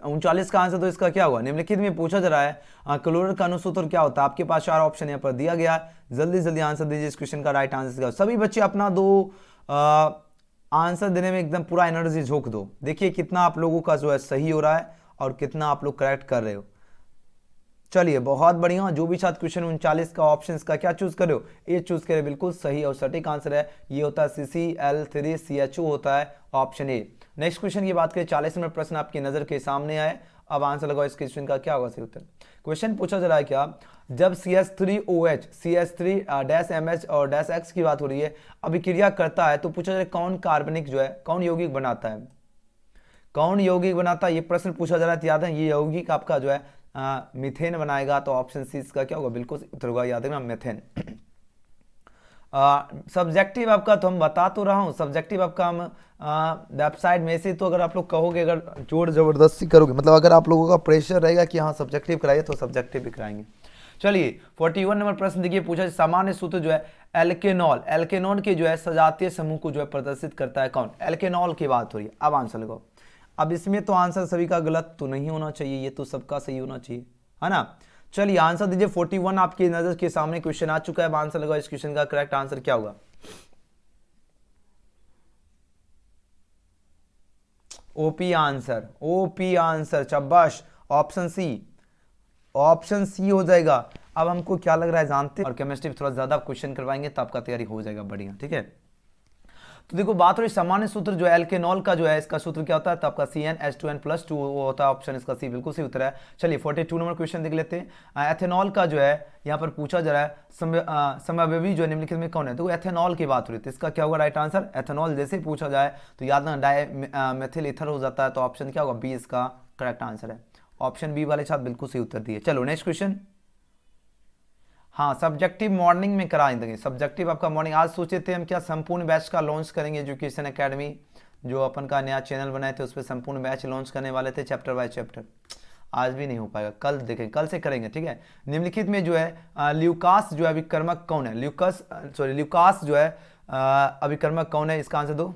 39 का आंसर तो इसका क्या होगा। निम्नलिखित में पूछा जा रहा है क्लोरर का अनुसूत्र क्या होता है। आपके पास 4 ऑप्शन यहाँ पर दिया गया है, जल्दी जल्दी आंसर दीजिए, इस क्वेश्चन का राइट आंसर। सभी बच्चे अपना दो आंसर देने में एकदम पूरा एनर्जी झोंक दो, देखिए कितना आप लोगों का जो है सही हो रहा है और कितना आप लोग करेक्ट कर रहे हो। चलिए बहुत बढ़िया, जो भी छात्र क्वेश्चन 39 का ऑप्शन का क्या चूज कर रहे हो, ए चूज करे, बिल्कुल सही और सटीक आंसर है, ये होता है CCl3CHO होता है, ऑप्शन ए। नेक्स्ट क्वेश्चन की बात करें, 40 नंबर प्रश्न आपकी नजर के सामने आए, अब आंसर लगाओ, इस क्वेश्चन का क्या होगा सही उत्तर। क्वेश्चन पूछा जा रहा है क्या, जब CH3OH CH3-MH और -X की बात हो रही है अभिक्रिया करता है, तो पूछा जा रहा है कौन कार्बनिक जो है कौन यौगिक बनाता है, कौन यौगिक बनाता है, ये प्रश्न पूछा जा रहा है। याद है ये यौगिक आपका जो है मीथेन बनाएगा, तो ऑप्शन सी इसका क्या होगा, बिल्कुल उत्तर होगा, याद है ना मीथेन। सब्जेक्टिव आपका तो हम बता तो रहा हूँ, सब्जेक्टिव आपका हम वेबसाइट में से, तो अगर आप लोग कहोगे, अगर जोर जबरदस्ती करोगे, मतलब अगर आप लोगों का प्रेशर रहेगा कि हाँ सब्जेक्टिव कराइए, तो सब्जेक्टिव भी कराएंगे। चलिए 41 नंबर प्रश्न देखिए, पूछा सामान्य सूत्र जो है एल्केनॉल, एल्केनॉल के जो है सजातीय समूह को जो है प्रदर्शित करता है कौन। एल्केनॉल की बात हो रही है, अब आंसर लगाओ। अब इसमें तो आंसर सभी का गलत तो नहीं होना चाहिए, ये तो सबका सही होना चाहिए, है ना। चलिए आंसर दीजिए, 41 आपकी नजर के सामने क्वेश्चन आ चुका है, अब आंसर लगाओ, इस क्वेश्चन का करेक्ट आंसर क्या होगा। ओपी आंसर, ओपी आंसर, शाबाश, ऑप्शन सी, ऑप्शन सी हो जाएगा। अब हमको क्या लग रहा है जानते हैं, और केमिस्ट्री थोड़ा ज्यादा क्वेश्चन करवाएंगे तो आपका तैयारी हो जाएगा बढ़िया, ठीक है। तो देखो बात हो रही सामान्य सूत्र जो है एल्केनॉल का जो है, इसका सूत्र क्या होता है, तो आपका CnH2n+2 वो होता है, ऑप्शन इसका सी बिल्कुल सही उत्तर है। चलिए 42 नंबर क्वेश्चन देख लेते हैं। एथेनॉल का जो है यहाँ पर पूछा जा रहा है समव्ययी जो निम्नलिखित में कौन है, तो एथेनॉल की बात हो रही है, तो इसका क्या होगा राइट आंसर। एथेनॉल जैसे ही पूछा जाए तो याद ना डायमेथिल ईथर हो जाता है, तो ऑप्शन क्या होगा, बी इसका करेक्ट आंसर है। ऑप्शन बी वाले साथ बिल्कुल सही उत्तर दिए। चलो नेक्स्ट क्वेश्चन, हाँ सब्जेक्टिव मॉर्निंग में करा देंगे, सब्जेक्टिव आपका मॉर्निंग। आज सोचे थे हम क्या संपूर्ण बैच का लॉन्च करेंगे, एजुकेशन एकेडमी जो अपन का नया चैनल बनाए थे, उस पर संपूर्ण बैच लॉन्च करने वाले थे चैप्टर बाय चैप्टर, आज भी नहीं हो पाएगा, कल देखें, कल से करेंगे, ठीक है। निम्नलिखित में जो है ल्यूकास जो है अभिकर्मक कौन है, ल्यूकास जो है अभिकर्मक कौन है, इसका आंसर दो।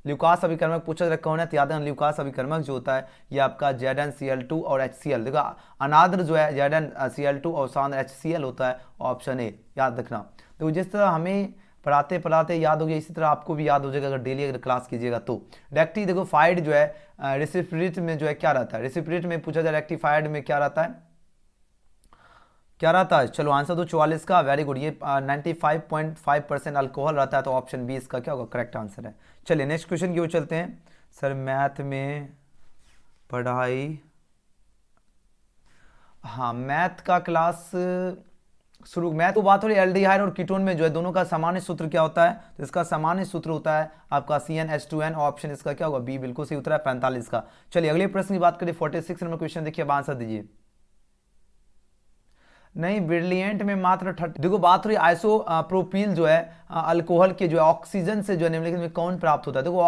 ल्यूकास अभिकर्मक पूछा जाए कौन है, तो याद रखना ल्यूकास अभिकर्मक जो होता है ये आपका ZnCl2 और HCl। देखो अनाद्र जो है ZnCl2 और सांद्र HCl होता है, ऑप्शन ए याद रखना। तो जिस तरह हमें पढ़ाते पढ़ाते याद हो गया, इसी तरह आपको भी याद हो जाएगा अगर डेली अगर क्लास कीजिएगा तो। रेक्टिफाइड जो है रेसिप्रोकेट में जो है क्या रहता है, रेसिप्रोकेट में पूछा जाए रेक्टिफाइड में क्या रहता है, क्या रहता है, चलो आंसर तो 44 का, वेरी गुड। ये 95.5% अल्कोहल रहता है, तो ऑप्शन बी इसका क्या होगा, करेक्ट आंसर है। चलिए नेक्स्ट क्वेश्चन की ओर चलते हैं। सर मैथ में पढ़ाई, हाँ मैथ का क्लास शुरू, मैथ तो बात हो रही है एल्डिहाइड और कीटोन में जो है दोनों का सामान्य सूत्र क्या होता है, तो इसका सामान्य सूत्र होता है आपका CnH2n, ऑप्शन इसका क्या होगा, बी बिल्कुल सही उत्तर है 45 का। चलिए अगले प्रश्न की बात करें, 46 नंबर क्वेश्चन देखिए, अब आंसर दीजिए। नहीं ब्रिलियंट में मात्र 30, देखो बात हो रही आइसो प्रोपील जो है अल्कोहल के जो है ऑक्सीजन से जो है निम्नलिखित में कौन प्राप्त होता है, देखो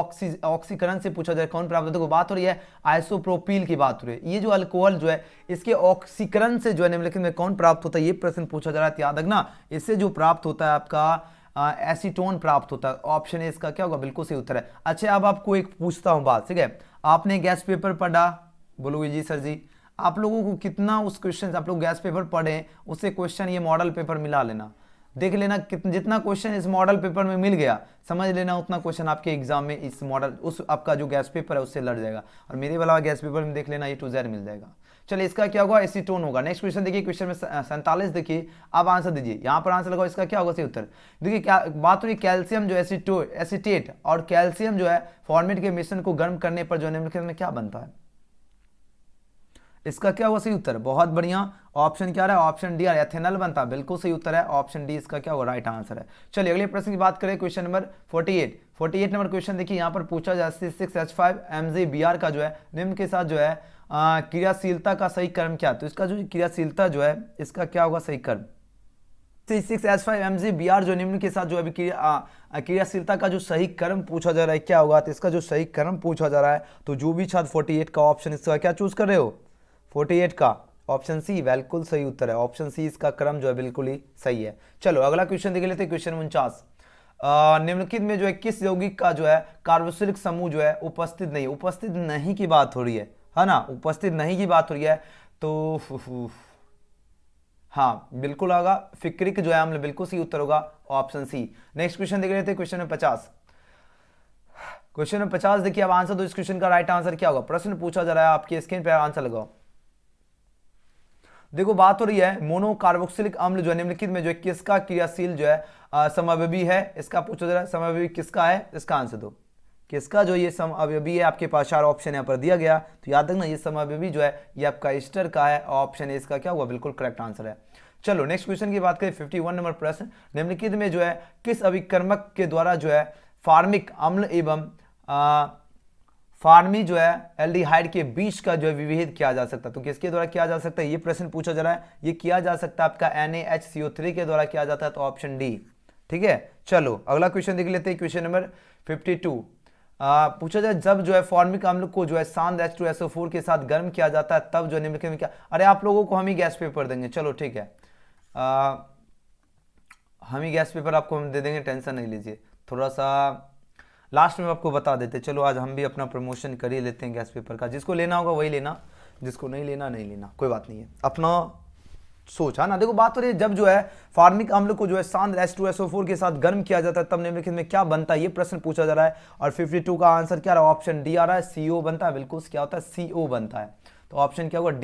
ऑक्सीकरण से पूछा जाए कौन प्राप्त होता है, देखो बात हो रही है आइसोप्रोपील की बात हो रही है। ये जो अल्कोहल जो है इसके ऑक्सीकरण से जो है निम्नलिखित में कौन प्राप्त होता है, ये प्रश्न पूछा जा रहा है, याद रखना। इससे जो प्राप्त होता है आपका एसीटोन प्राप्त होता है, ऑप्शन ए इसका क्या होगा, बिल्कुल सही उत्तर है। अच्छा अब आपको एक पूछता हूं बात, ठीक है, आपने गैस पेपर पढ़ा, बोलोगे जी सर जी, आप लोगों को कितना उस क्वेश्चन आप लोग गैस पेपर पढ़े उससे क्वेश्चन ये मॉडल पेपर मिला लेना, देख लेना जितना क्वेश्चन इस मॉडल पेपर में मिल गया समझ लेना उतना क्वेश्चन आपके एग्जाम में इस मॉडल उस आपका जो गैस पेपर है उससे लड़ जाएगा, और मेरे वाला गैस पेपर में देख लेना A to Z मिल जाएगा। चलिए इसका क्या होगा, एसीटोन होगा। नेक्स्ट क्वेश्चन देखिए, क्वेश्चन में 47 देखिए, आप आंसर दीजिए, यहाँ पर आंसर लगाओ, इसका क्या होगा सही उत्तर। देखिए क्या बात हो रही, कैल्शियम जो एसीटेट और कैल्शियम जो है फॉर्मेट के मिश्रण को गर्म करने पर जो निम्नलिखित में क्या बनता है, इसका क्या होगा सही उत्तर, बहुत बढ़िया। ऑप्शन क्या रहा है, ऑप्शन डी, एथेनॉल बनता है, बिल्कुल सही उत्तर है, ऑप्शन डी इसका क्या होगा राइट आंसर है। चलिए अगले प्रश्न की बात करें, क्वेश्चन नंबर 48 नंबर क्वेश्चन देखिए, यहाँ पर पूछा जाए C6H5MgBr का जो है निम्न के साथ जो है क्रियाशीलता का सही कर्म क्या, तो इसका जो क्रियाशीलता जो है इसका क्या होगा सही कर्म, C6H5MgBr जो निम्न के साथ जो अभी क्रियाशीलता का जो सही कर्म पूछा जा रहा है क्या होगा, तो इसका जो सही कर्म पूछा जा रहा है, तो जो भी छात्र 48 का ऑप्शन इसका क्या चूज कर रहे हो, 48 का ऑप्शन सी बिल्कुल सही उत्तर है, ऑप्शन सी इसका क्रम जो है बिल्कुल ही सही है। चलो अगला क्वेश्चन देख लेते हैं, क्वेश्चन 49 निम्नलिखित में जो है किस यौगिक का जो है कार्बोक्सिलिक समूह जो है उपस्थित नहीं की बात हो रही है ना, उपस्थित नहीं की बात हो रही है, तो हाँ बिल्कुल होगा फिक्रिक जो है अम्ल, बिल्कुल सही उत्तर होगा ऑप्शन सी। नेक्स्ट क्वेश्चन देख लेते हैं, क्वेश्चन नंबर 50 देखिए, अब आंसर दो, इस क्वेश्चन का राइट आंसर क्या होगा, प्रश्न पूछा जा रहा है आपकी स्क्रीन पे, आंसर लगाओ। देखो बात हो रही है मोनो कार्बोक्सिलिक अम्ल जो है निम्नलिखित में जो है किसका क्रियाशील जो है समअवयवी है, इसका पूछा जा रहा है समअवयवी किसका है, इसका आंसर दो, किसका जो ये समअवयवी है, आपके पास 4 ऑप्शन यहाँ पर दिया गया, तो याद रखना ये समअवयवी जो है ये आपका ईस्टर का है, ऑप्शन ए इसका क्या हुआ बिल्कुल करेक्ट आंसर है। चलो नेक्स्ट क्वेश्चन की बात करें, 51 नंबर प्रश्न, निम्नलिखित में जो है किस अभिकर्मक के द्वारा जो है फार्मिक अम्ल एवं फार्मी जो है एल्डिहाइड के बीच का जो है विभेद किया जा सकता है, तो किसके द्वारा किया जा सकता है, ये प्रश्न पूछा जा रहा है, ये किया जा सकता है आपका NaHCO3 के द्वारा किया जाता है, तो ऑप्शन डी, ठीक है। चलो अगला क्वेश्चन देख लेते हैं, क्वेश्चन नंबर 52 पूछा जाए जब जो है फॉर्मिक अम्ल को जो है सांद्र H2SO4 के साथ गर्म किया जाता है तब जो निम्नलिखित में क्या, अरे आप लोगों को हम ही गैस पेपर देंगे, चलो ठीक है, हम ही गैस पेपर आपको हम दे देंगे, टेंशन नहीं लीजिए, थोड़ा सा लास्ट में आपको बता देते, चलो आज हम भी अपना प्रमोशन कर ही लेते हैं गैस पेपर का, जिसको लेना होगा वही लेना, जिसको नहीं लेना नहीं लेना, कोई बात नहीं है, अपना सोच है ना। देखो बात हो रही है जब जो है फार्मिक अम्ल को जो है सांद्र H2SO4 के साथ गर्म किया जाता है तब निम्नलिखित में क्या बनता है, ये प्रश्न पूछा जा रहा है, और 52 का आंसर क्या रहा है, ऑप्शन डी आ रहा है, CO बनता है, बिल्कुल क्या होता है CO बनता है, तो ऑप्शन क्या होगा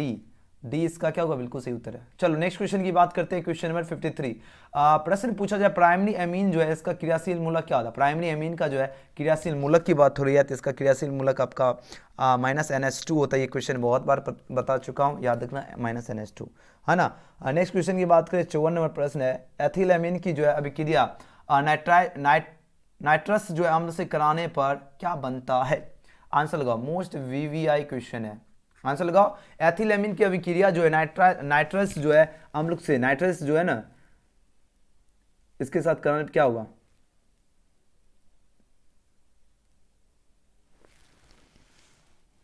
डी इसका क्या होगा बिल्कुल सही उत्तर है। चलो नेक्स्ट क्वेश्चन की बात करते हैं, क्वेश्चन नंबर 53 प्रश्न पूछा जाए प्राइमरी एमीन जो है इसका क्रियाशील मूलक क्या होता है, प्राइमरी एमीन का जो है क्रियाशील मूलक की बात हो रही है, तो इसका क्रियाशील मूलक आपका -NH2 होता है, ये क्वेश्चन बहुत बार बता चुका हूँ, याद रखना -NH2 है ना। नेक्स्ट क्वेश्चन की बात करें, 54 नंबर प्रश्न है, एथिलएमीन की जो है अभिक्रिया नाइट्रस जो है अम्ल से कराने पर क्या बनता है, आंसर लगाओ, मोस्ट VVI क्वेश्चन है, आंसर लगाओ। एथिलएमीन की अभिक्रिया जो है नाइट्रस जो है अम्ल से, नाइट्रस जो है ना इसके साथ कराने पर क्या होगा,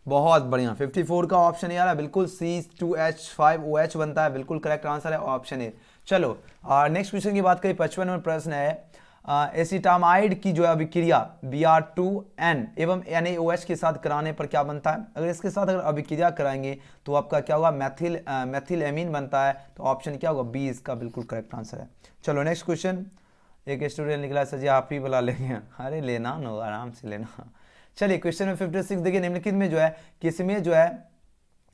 बहुत बढ़िया, 54 का ऑप्शन यार बिल्कुल C2H5OH बनता है, बिल्कुल करेक्ट आंसर है ऑप्शन ए। चलो नेक्स्ट क्वेश्चन की बात करें, 55 नंबर प्रश्न है एसिटामाइड की जो है अभिक्रिया Br2N एवं NaOH के साथ कराने पर क्या बनता है? अगर इसके साथ अगर अभिक्रिया कराएंगे तो आपका क्या होगा? मैथिल एमीन बनता है। तो ऑप्शन क्या होगा? बी इसका बिल्कुल करेक्ट आंसर है। चलो नेक्स्ट क्वेश्चन। एक स्टूडेंट निकला सर जी आप ही बुला लेंगे। अरे लेना नो, आराम से लेना। चलिए क्वेश्चन में 56 देखिए, निम्नलिखित में जो है किसमें जो है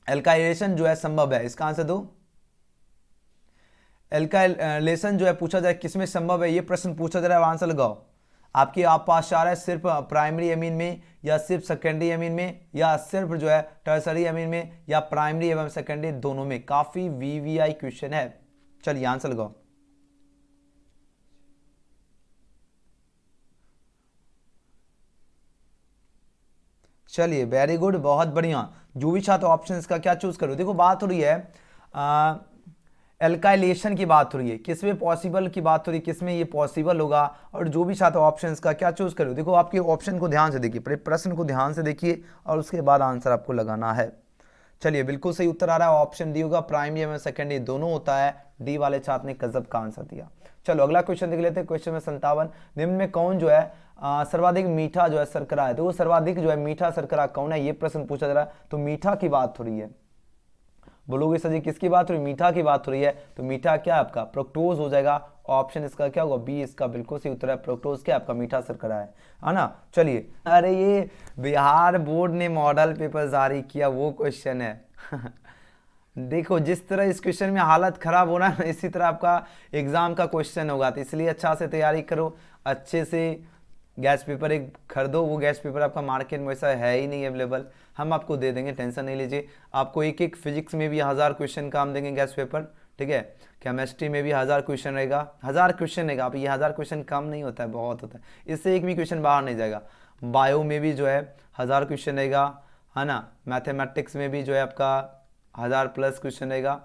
एल्काइलेशन जो है संभव है? इसका आंसर दो। एल्काइलेशन जो है पूछा जाए किसमें संभव है, ये प्रश्न पूछा जा रहा है, आंसर लगाओ। आपके आप पास आ रहा है सिर्फ प्राइमरी एमीन में, या सिर्फ सेकेंडरी एमीन में, या सिर्फ जो है टर्सरी एमीन में, या प्राइमरी एवं सेकेंडरी दोनों में? काफी वीवीआई क्वेश्चन है। चलिए आंसर लगाओ। चलिए वेरी गुड, बहुत बढ़िया। जो भी छात्र ऑप्शन का क्या चूज करो। देखो बात हो रही है एल्काइलेशन की बात हो रही है, किसमें पॉसिबल की बात हो रही है, किसमें ये पॉसिबल होगा, और जो भी छात्र ऑप्शंस का क्या चूज करो। देखो आपके ऑप्शन को ध्यान से देखिए, प्रश्न को ध्यान से देखिए और उसके बाद आंसर आपको लगाना है। चलिए बिल्कुल सही उत्तर आ रहा है, ऑप्शन डी होगा, प्राइमरी एवं सेकेंडरी दोनों होता है। डी वाले छात्र ने गजब का आंसर दिया। चलो अगला क्वेश्चन देख लेते हैं। क्वेश्चन में 57, निम्न में कौन जो है सर्वाधिक मीठा जो है शर्करा है? तो वो सर्वाधिक जो है मीठा शर्करा कौन है, ये प्रश्न पूछा जा रहा है। तो मीठा की बात हो रही है, बोलोगे सर जी किसकी बात हो रही है? मीठा की बात हो रही है। तो मीठा क्या आपका? फ्रुक्टोज हो जाएगा। ऑप्शन इसका क्या होगा? बी इसका बिल्कुल सही उत्तर है। फ्रुक्टोज क्या आपका? मीठा शर्करा है ना। चलिए, अरे ये बिहार बोर्ड ने मॉडल पेपर जारी किया वो क्वेश्चन है। देखो जिस तरह इस क्वेश्चन में हालत खराब हो रहा है, इसी तरह आपका एग्जाम का क्वेश्चन होगा। तो इसलिए अच्छा से तैयारी करो, अच्छे से गैस पेपर एक खरीदो। वो गैस पेपर आपका मार्केट में वैसा है ही नहीं अवेलेबल, हम आपको दे देंगे, टेंशन नहीं लीजिए। आपको एक एक फिजिक्स में भी 1000 क्वेश्चन का हम देंगे गैस पेपर, ठीक है। केमिस्ट्री में भी 1000 क्वेश्चन रहेगा, 1000 क्वेश्चन रहेगा। आप ये 1000 क्वेश्चन कम नहीं होता है, बहुत होता है, इससे एक भी क्वेश्चन बाहर नहीं जाएगा। बायो में भी जो है 1000 क्वेश्चन रहेगा, है ना। मैथमेटिक्स में भी जो है आपका 1000 प्लस क्वेश्चन रहेगा।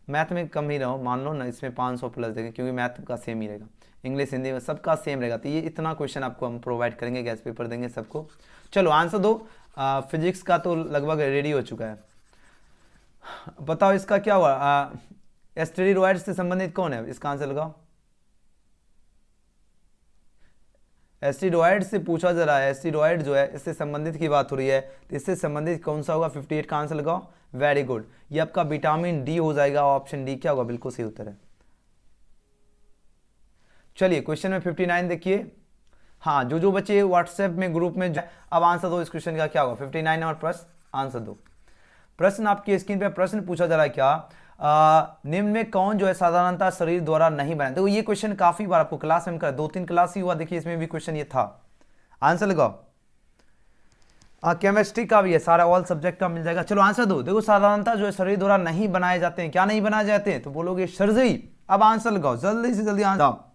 मैथ में कम ही रहो, मान लो ना, इसमें 500 प्लस देंगे क्योंकि मैथ का सेम ही रहेगा। इंग्लिश हिंदी में सबका सेम रहेगा। तो ये इतना क्वेश्चन आपको हम प्रोवाइड करेंगे, गैस पेपर देंगे सबको। चलो आंसर दो। फिजिक्स का तो लगभग रेडी हो चुका है। बताओ इसका क्या हुआ? एस्टेरॉयड से संबंधित कौन है? इसका आंसर लगाओ। एस्टेरॉयड से पूछा जा रहा है, एस्टेरॉयड जो है इससे संबंधित की बात हो रही है, तो इससे संबंधित कौन सा होगा? 58 का आंसर लगाओ। वेरी गुड, ये आपका विटामिन डी हो जाएगा। ऑप्शन डी क्या होगा? बिल्कुल सही उत्तर है। चलिए क्वेश्चन में 59 देखिए। हाँ, जो बच्चे व्हाट्सएप में ग्रुप में, अब आंसर दो। इस क्वेश्चन का क्या होगा? 59 नंबर प्रश्न, आंसर दो। प्रश्न आपकी स्क्रीन पे प्रश्न पूछा जा रहा है क्या? निम्न में कौन जो है साधारणतः शरीर द्वारा नहीं बना? देखो ये क्वेश्चन काफी बार आपको क्लास में कर 2-3 क्लास ही हुआ, देखिए इसमें भी क्वेश्चन ये था। आंसर लगाओ। केमिस्ट्री का भी है, सारा ऑल सब्जेक्ट का मिल जाएगा। चलो आंसर दो। देखो साधारणतः जो है शरीर द्वारा नहीं बनाए जाते हैं, क्या नहीं बनाए जाते हैं? तो बोलोगे सर्जरी। अब आंसर लगाओ, जल्दी से जल्दी आंसर।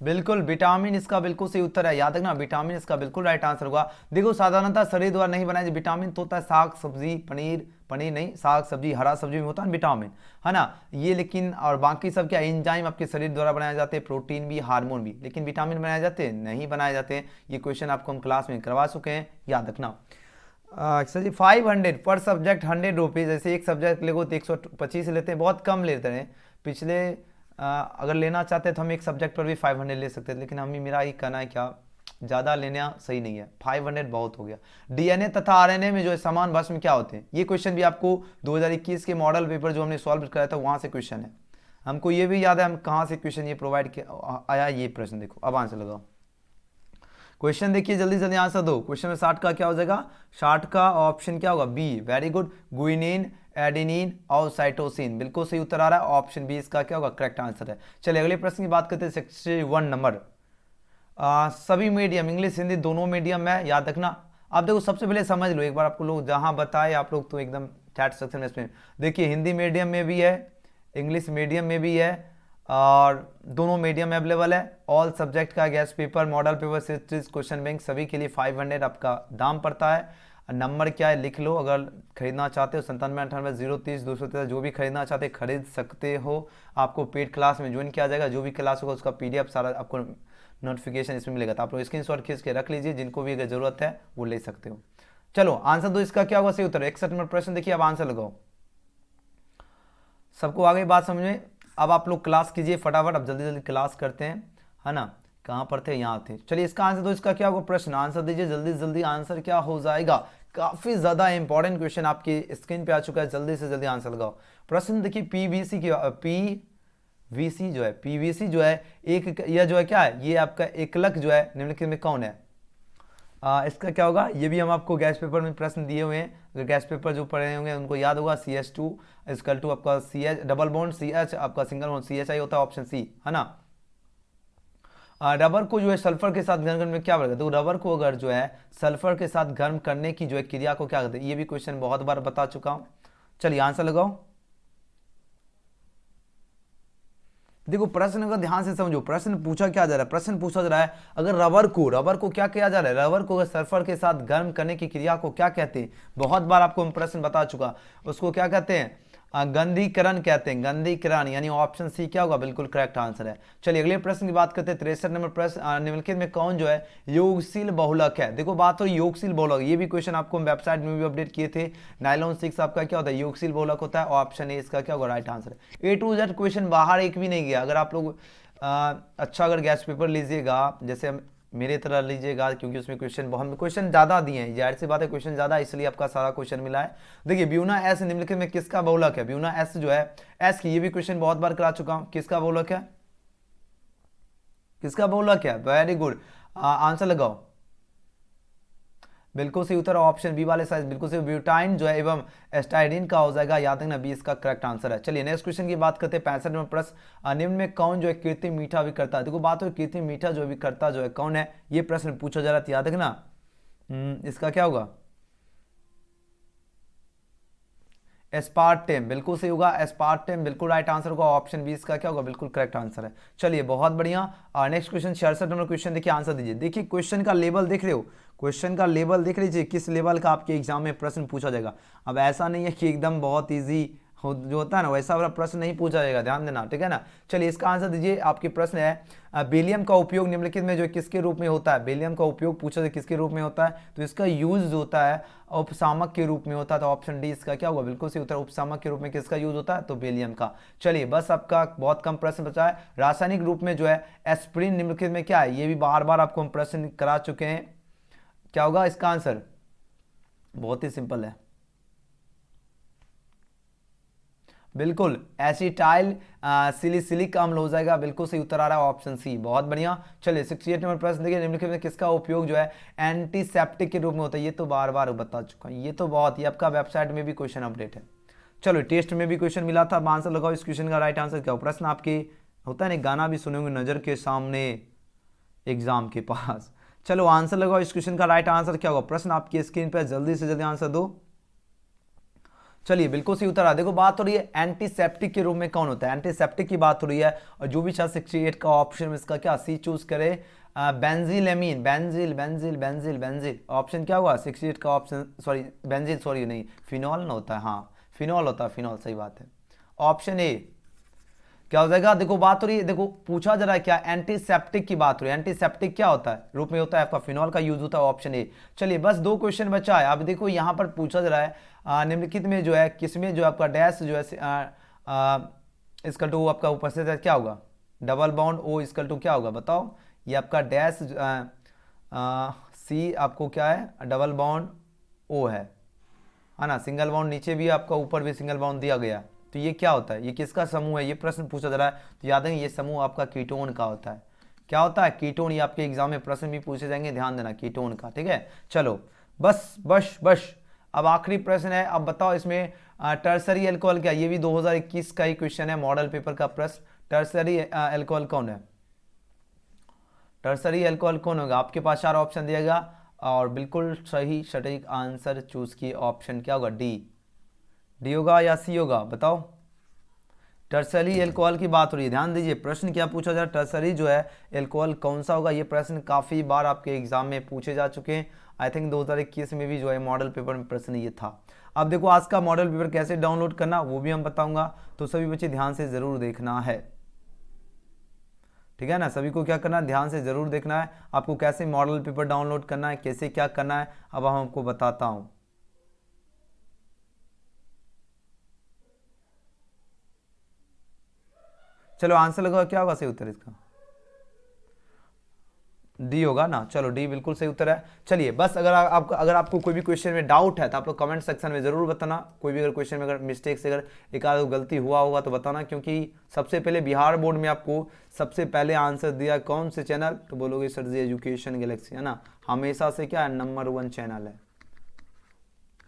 बिल्कुल विटामिन इसका बिल्कुल सही उत्तर है, याद रखना विटामिन इसका बिल्कुल राइट आंसर होगा। देखो साधारणतः शरीर द्वारा नहीं बनाए विटामिन तो होता है साग सब्जी, पनीर नहीं, साग सब्जी, हरा सब्जी में होता है विटामिन, है ना ये। लेकिन और बाकी सब क्या एंजाइम आपके शरीर द्वारा बनाए जाते हैं, प्रोटीन भी, हार्मोन भी, लेकिन विटामिन बनाए जाते हैं? नहीं बनाए जाते हैं। ये क्वेश्चन आपको हम क्लास में करवा चुके हैं, याद रखना। सर जी 500 पर सब्जेक्ट 100 रुपीज़, जैसे एक सब्जेक्ट लेगो तो 125 लेते हैं, बहुत कम लेते हैं। पिछले अगर लेना चाहते हैं तो हम एक सब्जेक्ट पर भी 500 ले सकते हैं, लेकिन हमें मेरा ये कहना है क्या ज़्यादा लेना सही नहीं है, 500 बहुत हो गया। डीएनए तथा आरएनए में जो है समान भस्म में क्या होते हैं? ये क्वेश्चन भी आपको 2021 के मॉडल पेपर जो हमने सॉल्व कराया था वहाँ से क्वेश्चन है। हमको ये भी याद है हम कहाँ से क्वेश्चन ये प्रोवाइड किया आया, ये प्रश्न देखो। अब आंसर लगाओ। क्वेश्चन देखिए, जल्दी जल्दी आंसर दो। क्वेश्चन में 60 का क्या हो जाएगा? 60 का ऑप्शन क्या होगा? बी। वेरी गुड, गुइनिन, एडेनिन और साइटोसिन, बिल्कुल सही उत्तर आ रहा है। ऑप्शन बी इसका क्या होगा? करेक्ट आंसर है। चलिए अगले प्रश्न की बात करते हैं। 61 नंबर, सभी मीडियम इंग्लिश हिंदी दोनों मीडियम में, याद रखना। आप देखो सबसे पहले समझ लो एक बार, आपको लोग जहां बताए आप लोग तो एकदम चैट सेक्शन में इसमें देखिए, हिंदी मीडियम में भी है, इंग्लिश मीडियम में भी है, और दोनों मीडियम में अवेलेबल है। ऑल सब्जेक्ट का gas paper, model paper, series, question bank सभी के लिए 500 आपका दाम पड़ता है। नंबर क्या है लिख लो, अगर खरीदना चाहते हो 9798 030 213, जो भी खरीदना चाहते खरीद सकते हो। आपको पेड क्लास में ज्वाइन किया जाएगा, जो भी क्लास होगा उसका PDF सारा आपको नोटिफिकेशन इसमें मिलेगा। तो आप लोग स्क्रीनशॉट खींच के रख लीजिए, जिनको भी अगर जरूरत है वो ले सकते हो। चलो आंसर दो, इसका क्या होगा सही उत्तर? 61 नंबर प्रश्न देखिए, अब आंसर लगाओ। सबको आ गई बात समझ में? अब आप लोग क्लास कीजिए फटाफट, अब जल्दी जल्दी क्लास करते हैं, है ना। कहाँ पर थे, यहाँ थे। चलिए इसका आंसर, तो इसका क्या होगा, प्रश्न आंसर दीजिए जल्दी जल्दी, आंसर क्या हो जाएगा। काफी ज्यादा इंपॉर्टेंट क्वेश्चन आपकी स्क्रीन पे आ चुका है, जल्दी से जल्दी आंसर लगाओ। प्रश्न देखिए, पीवीसी की पीवीसी जो है, पीवीसी जो है एक, यह जो है क्या है, ये आपका एकलक जो है निम्नलिखित में कौन है। इसका क्या होगा, ये भी हम आपको गैस पेपर में प्रश्न दिए हुए हैं, अगर गैस पेपर जो पढ़े होंगे उनको याद होगा। CH2 इक्वल टू आपका CH डबल बॉन्ड CH, आपका सिंगल बॉन्ड CHI होता है, ऑप्शन सी, है ना। रबर को जो है सल्फर के साथ गर्म करने में क्या बढ़ेगा, तो रबर को अगर जो है सल्फर के साथ गर्म करने की जो है क्रिया को क्या कहते हैं, ये भी क्वेश्चन बहुत बार बता चुका हूं। चलिए आंसर लगाओ। देखो प्रश्न का ध्यान से समझो, प्रश्न पूछा क्या जा रहा है, प्रश्न पूछा जा रहा है अगर रबर को क्या किया जा रहा है, रबर को अगर सल्फर के साथ गर्म करने की क्रिया को क्या कहते हैं, बहुत बार आपको हम प्रश्न बता चुका, उसको क्या कहते हैं, गंधीकरण कहते हैं, गंधीकरण, यानी ऑप्शन सी क्या होगा, बिल्कुल करेक्ट आंसर है। चलिए अगले प्रश्न की बात करते हैं, 63 नंबर प्रश्न, निम्नलिखित में कौन जो है योगशील बहुलक है। देखो बात हो योगशील बहुलक, ये भी क्वेश्चन आपको हम वेबसाइट में भी अपडेट किए थे। नाइलॉन 6 आपका क्या होता है, योगशील बहुलक होता है, ऑप्शन ए इसका क्या होगा राइट आंसर है। A to Z क्वेश्चन बाहर एक भी नहीं गया। अगर आप लोग अच्छा अगर गैस पेपर लीजिएगा, जैसे मेरे तरह लीजिएगा, क्योंकि उसमें क्वेश्चन ज्यादा दिए हैं, जाहिर सी बात है क्वेश्चन ज्यादा, इसलिए आपका सारा क्वेश्चन मिला है। देखिए ब्यूना एस निम्नलिखित में किसका बहुलक है, ब्यूना एस जो है एस की, ये भी क्वेश्चन बहुत बार करा चुका हूं, किसका बहुलक है, किसका बहुलक है, वेरी गुड, आंसर लगाओ। बिल्कुल सही उत्तर ऑप्शन बी वाले साइज, बिल्कुल सही, ब्यूटाइन जो है एवं एस्टाइडिन का हो जाएगा, याद रखना बी इसका करेक्ट आंसर है। चलिए नेक्स्ट क्वेश्चन की बात करते हैं, 65 नंबर प्रश्न, निम्न में कौन जो है कृत्रिम मीठा भी करता है। देखो बात हो कृत्रिम मीठा जो भी करता जो है कौन है, ये प्रश्न पूछा जा रहा है, याद रखना। इसका क्या होगा, एस्पार्टेम, बिल्कुल सही होगा, एस्पार्टेम बिल्कुल राइट आंसर होगा, ऑप्शन बी इसका क्या होगा, बिल्कुल करेक्ट आंसर है। चलिए बहुत बढ़िया। नेक्स्ट क्वेश्चन 66 नंबर क्वेश्चन देखिए, आंसर दीजिए। देखिए क्वेश्चन का लेवल देख रहे हो, क्वेश्चन का लेवल देख लीजिए, किस लेवल का आपके एग्जाम में प्रश्न पूछा जाएगा। अब ऐसा नहीं है कि एकदम बहुत ईजी जो होता है ना, वैसा वाला प्रश्न नहीं पूछा जाएगा, ध्यान देना, ठीक है ना। चलिए इसका आंसर दीजिए। आपके प्रश्न है बेलियम का उपयोग निम्नलिखित में जो किसके रूप में होता है, बेलियम का उपयोग पूछा जाए किसके रूप में होता है, तो इसका यूज होता है उपसामक के रूप में होता है, तो ऑप्शन डी इसका क्या होगा, बिल्कुल सही उत्तर, उपसामक के रूप में किसका यूज होता है, तो बेलियम का। चलिए बस आपका बहुत कम प्रश्न बचा है। रासायनिक रूप में जो है एस्प्रिन निम्नलिखित में क्या है, ये भी बार बार आपको हम प्रश्न करा चुके हैं, क्या होगा इसका आंसर, बहुत ही सिंपल है, बिल्कुल एसिटाइल सिलिसिलिक अम्ल हो जाएगा, बिल्कुल सही उत्तर आ रहा है ऑप्शन सी, बहुत बढ़िया। चलिए 68 नंबर प्रश्न देखिए, निम्नलिखित में किसका उपयोग जो है एंटीसेप्टिक के रूप में होता है, ये तो बार बार बता चुका हूं, ये तो बहुत ही आपका वेबसाइट में भी क्वेश्चन अपडेट है। चलो टेस्ट में भी क्वेश्चन मिला था, आंसर लगाओ इस क्वेश्चन का राइट आंसर क्या हो। प्रश्न आपके होता है ना, गाना भी सुने होंगे, नजर के सामने एग्जाम के पास। चलो आंसर लगाओ इस क्वेश्चन का राइट आंसर क्या होगा, प्रश्न आपकी स्क्रीन पर, जल्दी से जल्दी आंसर दो। चलिए बिल्कुल सही उत्तर आ, देखो बात हो रही है एंटीसेप्टिक के रूप में कौन होता है, एंटीसेप्टिक की बात हो रही है, और जो भी छात्र 68 का ऑप्शन में इसका क्या सी चूज करे, benzylamine, benzyl benzyl benzyl benzyl, option क्या हुआ 68 का ऑप्शन, सॉरी बेंजिल, सॉरी नहीं फिनॉल ना होता है, हाँ फिनॉल होता है, फिनॉल सही बात है, ऑप्शन ए क्या हो जाएगा। देखो बात हो रही है, देखो पूछा जा रहा है क्या, एंटीसेप्टिक की बात हो रही है, एंटीसेप्टिक क्या होता है, रूप में होता है आपका फिनॉल का यूज होता है, ऑप्शन ए। चलिए बस 2 क्वेश्चन बचा है। अब देखो यहाँ पर पूछा जा रहा है निम्नलिखित में जो है किसमें जो आपका डैश जो है इसकल टू आपका उपस्थित है, क्या होगा, double bond O is equal to क्या होगा, बताओ। ये आपका डैश सी आपको क्या है, डबल बॉन्ड ओ है ना, सिंगल बॉन्ड नीचे भी आपका, ऊपर भी सिंगल बॉन्ड दिया गया, तो ये क्या होता है, ये किसका समूह है, ये प्रश्न पूछा जा रहा है, तो याद है ये समूह आपका कीटोन का होता है, क्या होता है कीटोन, ये आपके एग्जाम में प्रश्न भी पूछे जाएंगे, ध्यान देना कीटोन का, ठीक है। चलो बस बस बस, अब आखिरी प्रश्न है, अब बताओ इसमें टर्सरी एल्कोहल क्या, ये भी 2021 का ही क्वेश्चन है, मॉडल पेपर का प्रश्न, टर्सरी एल्कोहल कौन है, टर्सरी एल्कोहल कौन होगा, आपके पास 4 ऑप्शन दिएगा, और बिल्कुल सही सटीक आंसर चूज किए, ऑप्शन क्या होगा, डी होगा या सी होगा, बताओ। टर्सरी एल्कोहल की बात हो रही है, ध्यान दीजिए प्रश्न क्या पूछा जा रहा है, टर्सरी जो है एल्कोहल कौन सा होगा, ये प्रश्न काफी बार आपके एग्जाम में पूछे जा चुके हैं, आई थिंक 2021 में भी जो है मॉडल पेपर में प्रश्न ये था। अब देखो आज का मॉडल पेपर कैसे डाउनलोड करना वो भी हम बताऊंगा, तो सभी बच्चे ध्यान से जरूर देखना है, ठीक है ना, सभी को क्या करना है, ध्यान से जरूर देखना है, आपको कैसे मॉडल पेपर डाउनलोड करना है, कैसे क्या करना है, अब हम आपको बताता हूं। चलो आंसर लगाओ, क्या होगा सही उत्तर इसका? डी होगा ना। चलो डी बिल्कुल सही उत्तर है। चलिए बस अगर आपको कोई भी क्वेश्चन में डाउट है तो आप लोग कमेंट सेक्शन में जरूर बताना। कोई भी अगर क्वेश्चन में अगर मिस्टेक से अगर एक आध गलती हुआ होगा तो बताना, क्योंकि सबसे पहले बिहार बोर्ड में आपको सबसे पहले आंसर दिया कौन से चैनल, तो बोलोगे सर जी एजुकेशन गैलेक्सी, है ना, हमेशा से क्या है नंबर 1 चैनल है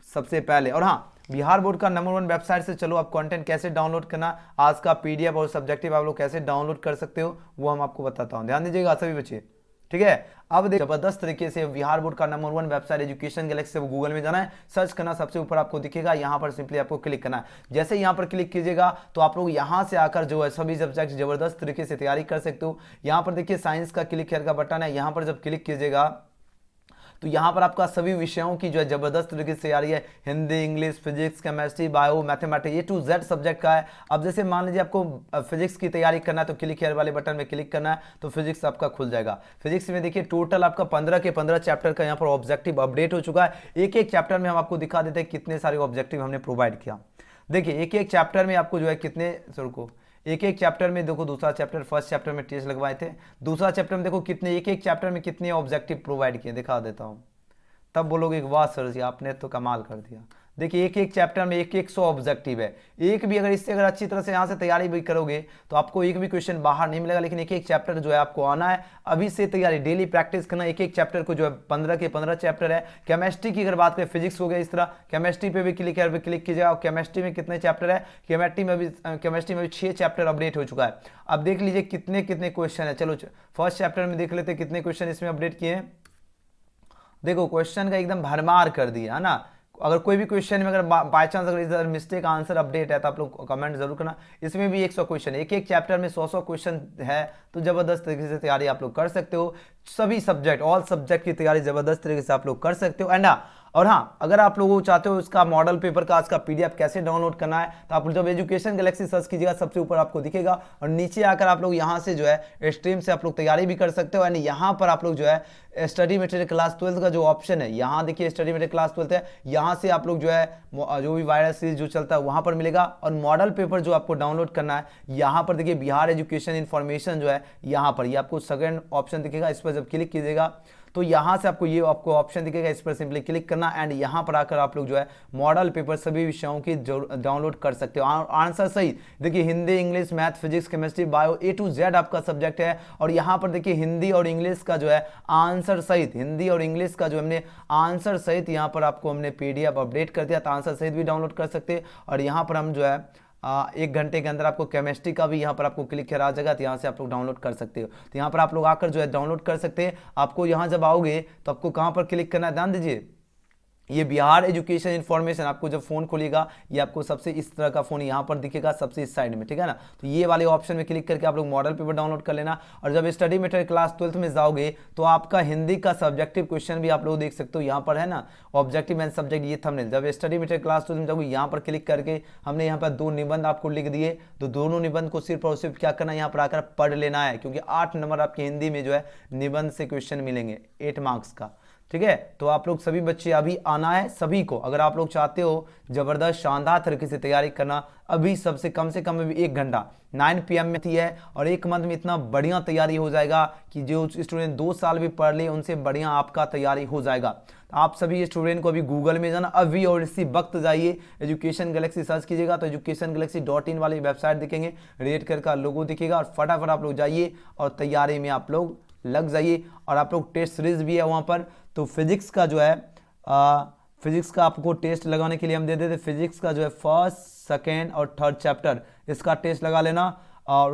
सबसे पहले। और हाँ, बिहार बोर्ड का नंबर 1 वेबसाइट से चलो आप कंटेंट कैसे डाउनलोड करना, आज का पीडीएफ और सब्जेक्टिव आप लोग कैसे डाउनलोड कर सकते हो वो हम आपको बताता हूँ। ध्यान दीजिएगा सभी बच्चे, ठीक है। अब देखिए जबरदस्त तरीके से बिहार बोर्ड का नंबर 1 वेबसाइट एजुकेशन गैलेक्सी से गूगल में जाना है, सर्च करना, सबसे ऊपर आपको दिखेगा, यहाँ पर सिंपली आपको क्लिक करना है। जैसे यहाँ पर क्लिक कीजिएगा तो आप लोग यहाँ से आकर जो है सभी सब्जेक्ट जबरदस्त तरीके से तैयारी कर सकते हो। यहाँ पर देखिए साइंस का क्लिक हेयर का बटन है, यहाँ पर जब क्लिक कीजिएगा तो यहाँ पर आपका सभी विषयों की जो है जबरदस्त तरीके से तैयारी है, Hindi, English, physics, chemistry, bio, mathematics, A to Z subject का है। अब जैसे मान लीजिए आपको फिजिक्स की तैयारी करना है तो क्लिक हेयर वाले बटन में क्लिक करना है तो फिजिक्स आपका खुल जाएगा। फिजिक्स में देखिए टोटल आपका 15 के 15 चैप्टर का यहाँ पर ऑब्जेक्टिव अपडेट हो चुका है। एक एक चैप्टर में हम आपको दिखा देते हैं कितने सारे ऑब्जेक्टिव हमने प्रोवाइड किया। देखिए एक एक चैप्टर में आपको जो है कितने को एक एक चैप्टर में देखो, दूसरा चैप्टर फर्स्ट चैप्टर में टेस्ट लगवाए थे, दूसरा चैप्टर में देखो कितने एक एक चैप्टर में कितने ऑब्जेक्टिव प्रोवाइड किए, दिखा देता हूँ, तब बोलोगे वाह सर जी आपने तो कमाल कर दिया। देखिए एक एक चैप्टर में एक 100 ऑब्जेक्टिव है। एक भी अगर इससे अगर अच्छी तरह से यहाँ से तैयारी भी करोगे तो आपको एक भी क्वेश्चन बाहर नहीं मिलेगा, लेकिन एक एक चैप्टर जो है आपको आना है, अभी से तैयारी डेली प्रैक्टिस करना। एक एक चैप्टर को जो है 15 के 15 चैप्टर है। केमिस्ट्री की अगर बात करें, फिजिक्स हो गया इस तरह, केमिस्ट्री पे भी क्लिक कीजिएगा। और केमिस्ट्री में कितने चैप्टर है, केमिस्ट्री में भी 6 चैप्टर अपडेट हो चुका है। अब देख लीजिए कितने कितने क्वेश्चन है। चलो फर्स्ट चैप्टर में देख लेते कितने क्वेश्चन इसमें अपडेट किए हैं। देखो क्वेश्चन का एकदम भरमार कर दिया है ना। अगर कोई भी क्वेश्चन में अगर बाय चांस अगर इधर मिस्टेक आंसर अपडेट है तो आप लोग कमेंट जरूर करना। इसमें भी 100 क्वेश्चन है, एक एक चैप्टर में 100 क्वेश्चन है, तो जबरदस्त तरीके से तैयारी आप लोग कर सकते हो। सभी सब्जेक्ट ऑल सब्जेक्ट की तैयारी जबरदस्त तरीके से आप लोग कर सकते हो। एंड और हाँ, अगर आप लोग चाहते हो इसका मॉडल पेपर का आज का पीडीएफ कैसे डाउनलोड करना है तो आप जब एजुकेशन गैलेक्सी सर्च कीजिएगा सबसे ऊपर आपको दिखेगा, और नीचे आकर आप लोग यहाँ से जो है स्ट्रीम से आप लोग तैयारी भी कर सकते हो। यानी यहाँ पर आप लोग जो है स्टडी मटेरियल क्लास 12 का जो ऑप्शन है, यहाँ देखिए स्टडी मटेरियल क्लास 12 है, यहाँ से आप लोग जो है जो भी वायरस सीरीज जो चलता है वहाँ पर मिलेगा। और मॉडल पेपर जो आपको डाउनलोड करना है, यहाँ पर देखिए बिहार एजुकेशन इन्फॉर्मेशन जो है यहाँ पर ये आपको सेकंड ऑप्शन दिखेगा। इस पर जब क्लिक कीजिएगा तो यहाँ से आपको ऑप्शन दिखेगा, इस पर सिंपली क्लिक करना एंड यहाँ पर आकर आप लोग जो है मॉडल पेपर सभी विषयों की डाउनलोड कर सकते हो। आंसर सही देखिए, Hindi, English, math, physics, chemistry, bio, A to Z आपका सब्जेक्ट है। और यहाँ पर देखिए हिंदी और इंग्लिश का जो है आंसर सहित, हिंदी और इंग्लिश का जो हमने आंसर सहित यहाँ पर आपको हमने पीडीएफ अपडेट कर दिया, तो आंसर सहित भी डाउनलोड कर सकते हैं। और यहाँ पर हम जो है 1 घंटे के अंदर आपको केमिस्ट्री का भी यहाँ पर आपको क्लिक करा जाएगा, तो यहाँ से आप लोग डाउनलोड कर सकते हो। तो यहाँ पर आप लोग आकर जो है डाउनलोड कर सकते हैं। आपको यहाँ जब आओगे तो आपको कहाँ पर क्लिक करना है, ध्यान दीजिए, ये बिहार एजुकेशन इन्फॉर्मेशन आपको जब फोन खोलेगा ये आपको सबसे इस तरह का फोन यहाँ पर दिखेगा सबसे इस साइड में, ठीक है ना। तो ये वाले ऑप्शन में क्लिक करके आप लोग मॉडल पेपर डाउनलोड कर लेना। और जब स्टडी मटेरियल क्लास 12 में जाओगे तो आपका हिंदी का सब्जेक्टिव क्वेश्चन भी आप लोग देख सकते हो, यहाँ पर है ना ऑब्जेक्टिव एंड सब्जेक्ट, ये थंबनेल। जब स्टडी मटेरियल क्लास 12 में जाओगे यहाँ पर क्लिक करके हमने यहाँ पर 2 निबंध आपको लिख दिए, तो दोनों निबंध को सिर्फ और सिर्फ क्या करना है, यहाँ पर आकर पढ़ लेना है, क्योंकि 8 नंबर आपके हिंदी में जो है निबंध से क्वेश्चन मिलेंगे 8 मार्क्स का, ठीक है। तो आप लोग सभी बच्चे अभी आना है सभी को, अगर आप लोग चाहते हो जबरदस्त शानदार तरीके से तैयारी करना, अभी सबसे कम से कम भी 1 घंटा 9 PM में थी है, और 1 मंथ में इतना बढ़िया तैयारी हो जाएगा कि जो स्टूडेंट 2 साल भी पढ़ ले उनसे बढ़िया आपका तैयारी हो जाएगा। तो आप सभी स्टूडेंट को अभी गूगल में जाना अभी और इसी वक्त जाइए, एजुकेशन गैलेक्सी सर्च कीजिएगा तो educationgalaxy.in वाली वेबसाइट दिखेंगे, रेड कर का लोगो दिखेगा, और फटाफट आप लोग जाइए और तैयारी में आप लोग लग जाइए। और आप लोग टेस्ट सीरीज भी है वहाँ पर, तो फिजिक्स का जो है फिजिक्स का आपको टेस्ट लगाने के लिए हम दे देते, फिजिक्स का जो है फर्स्ट, सेकेंड और थर्ड चैप्टर इसका टेस्ट लगा लेना। और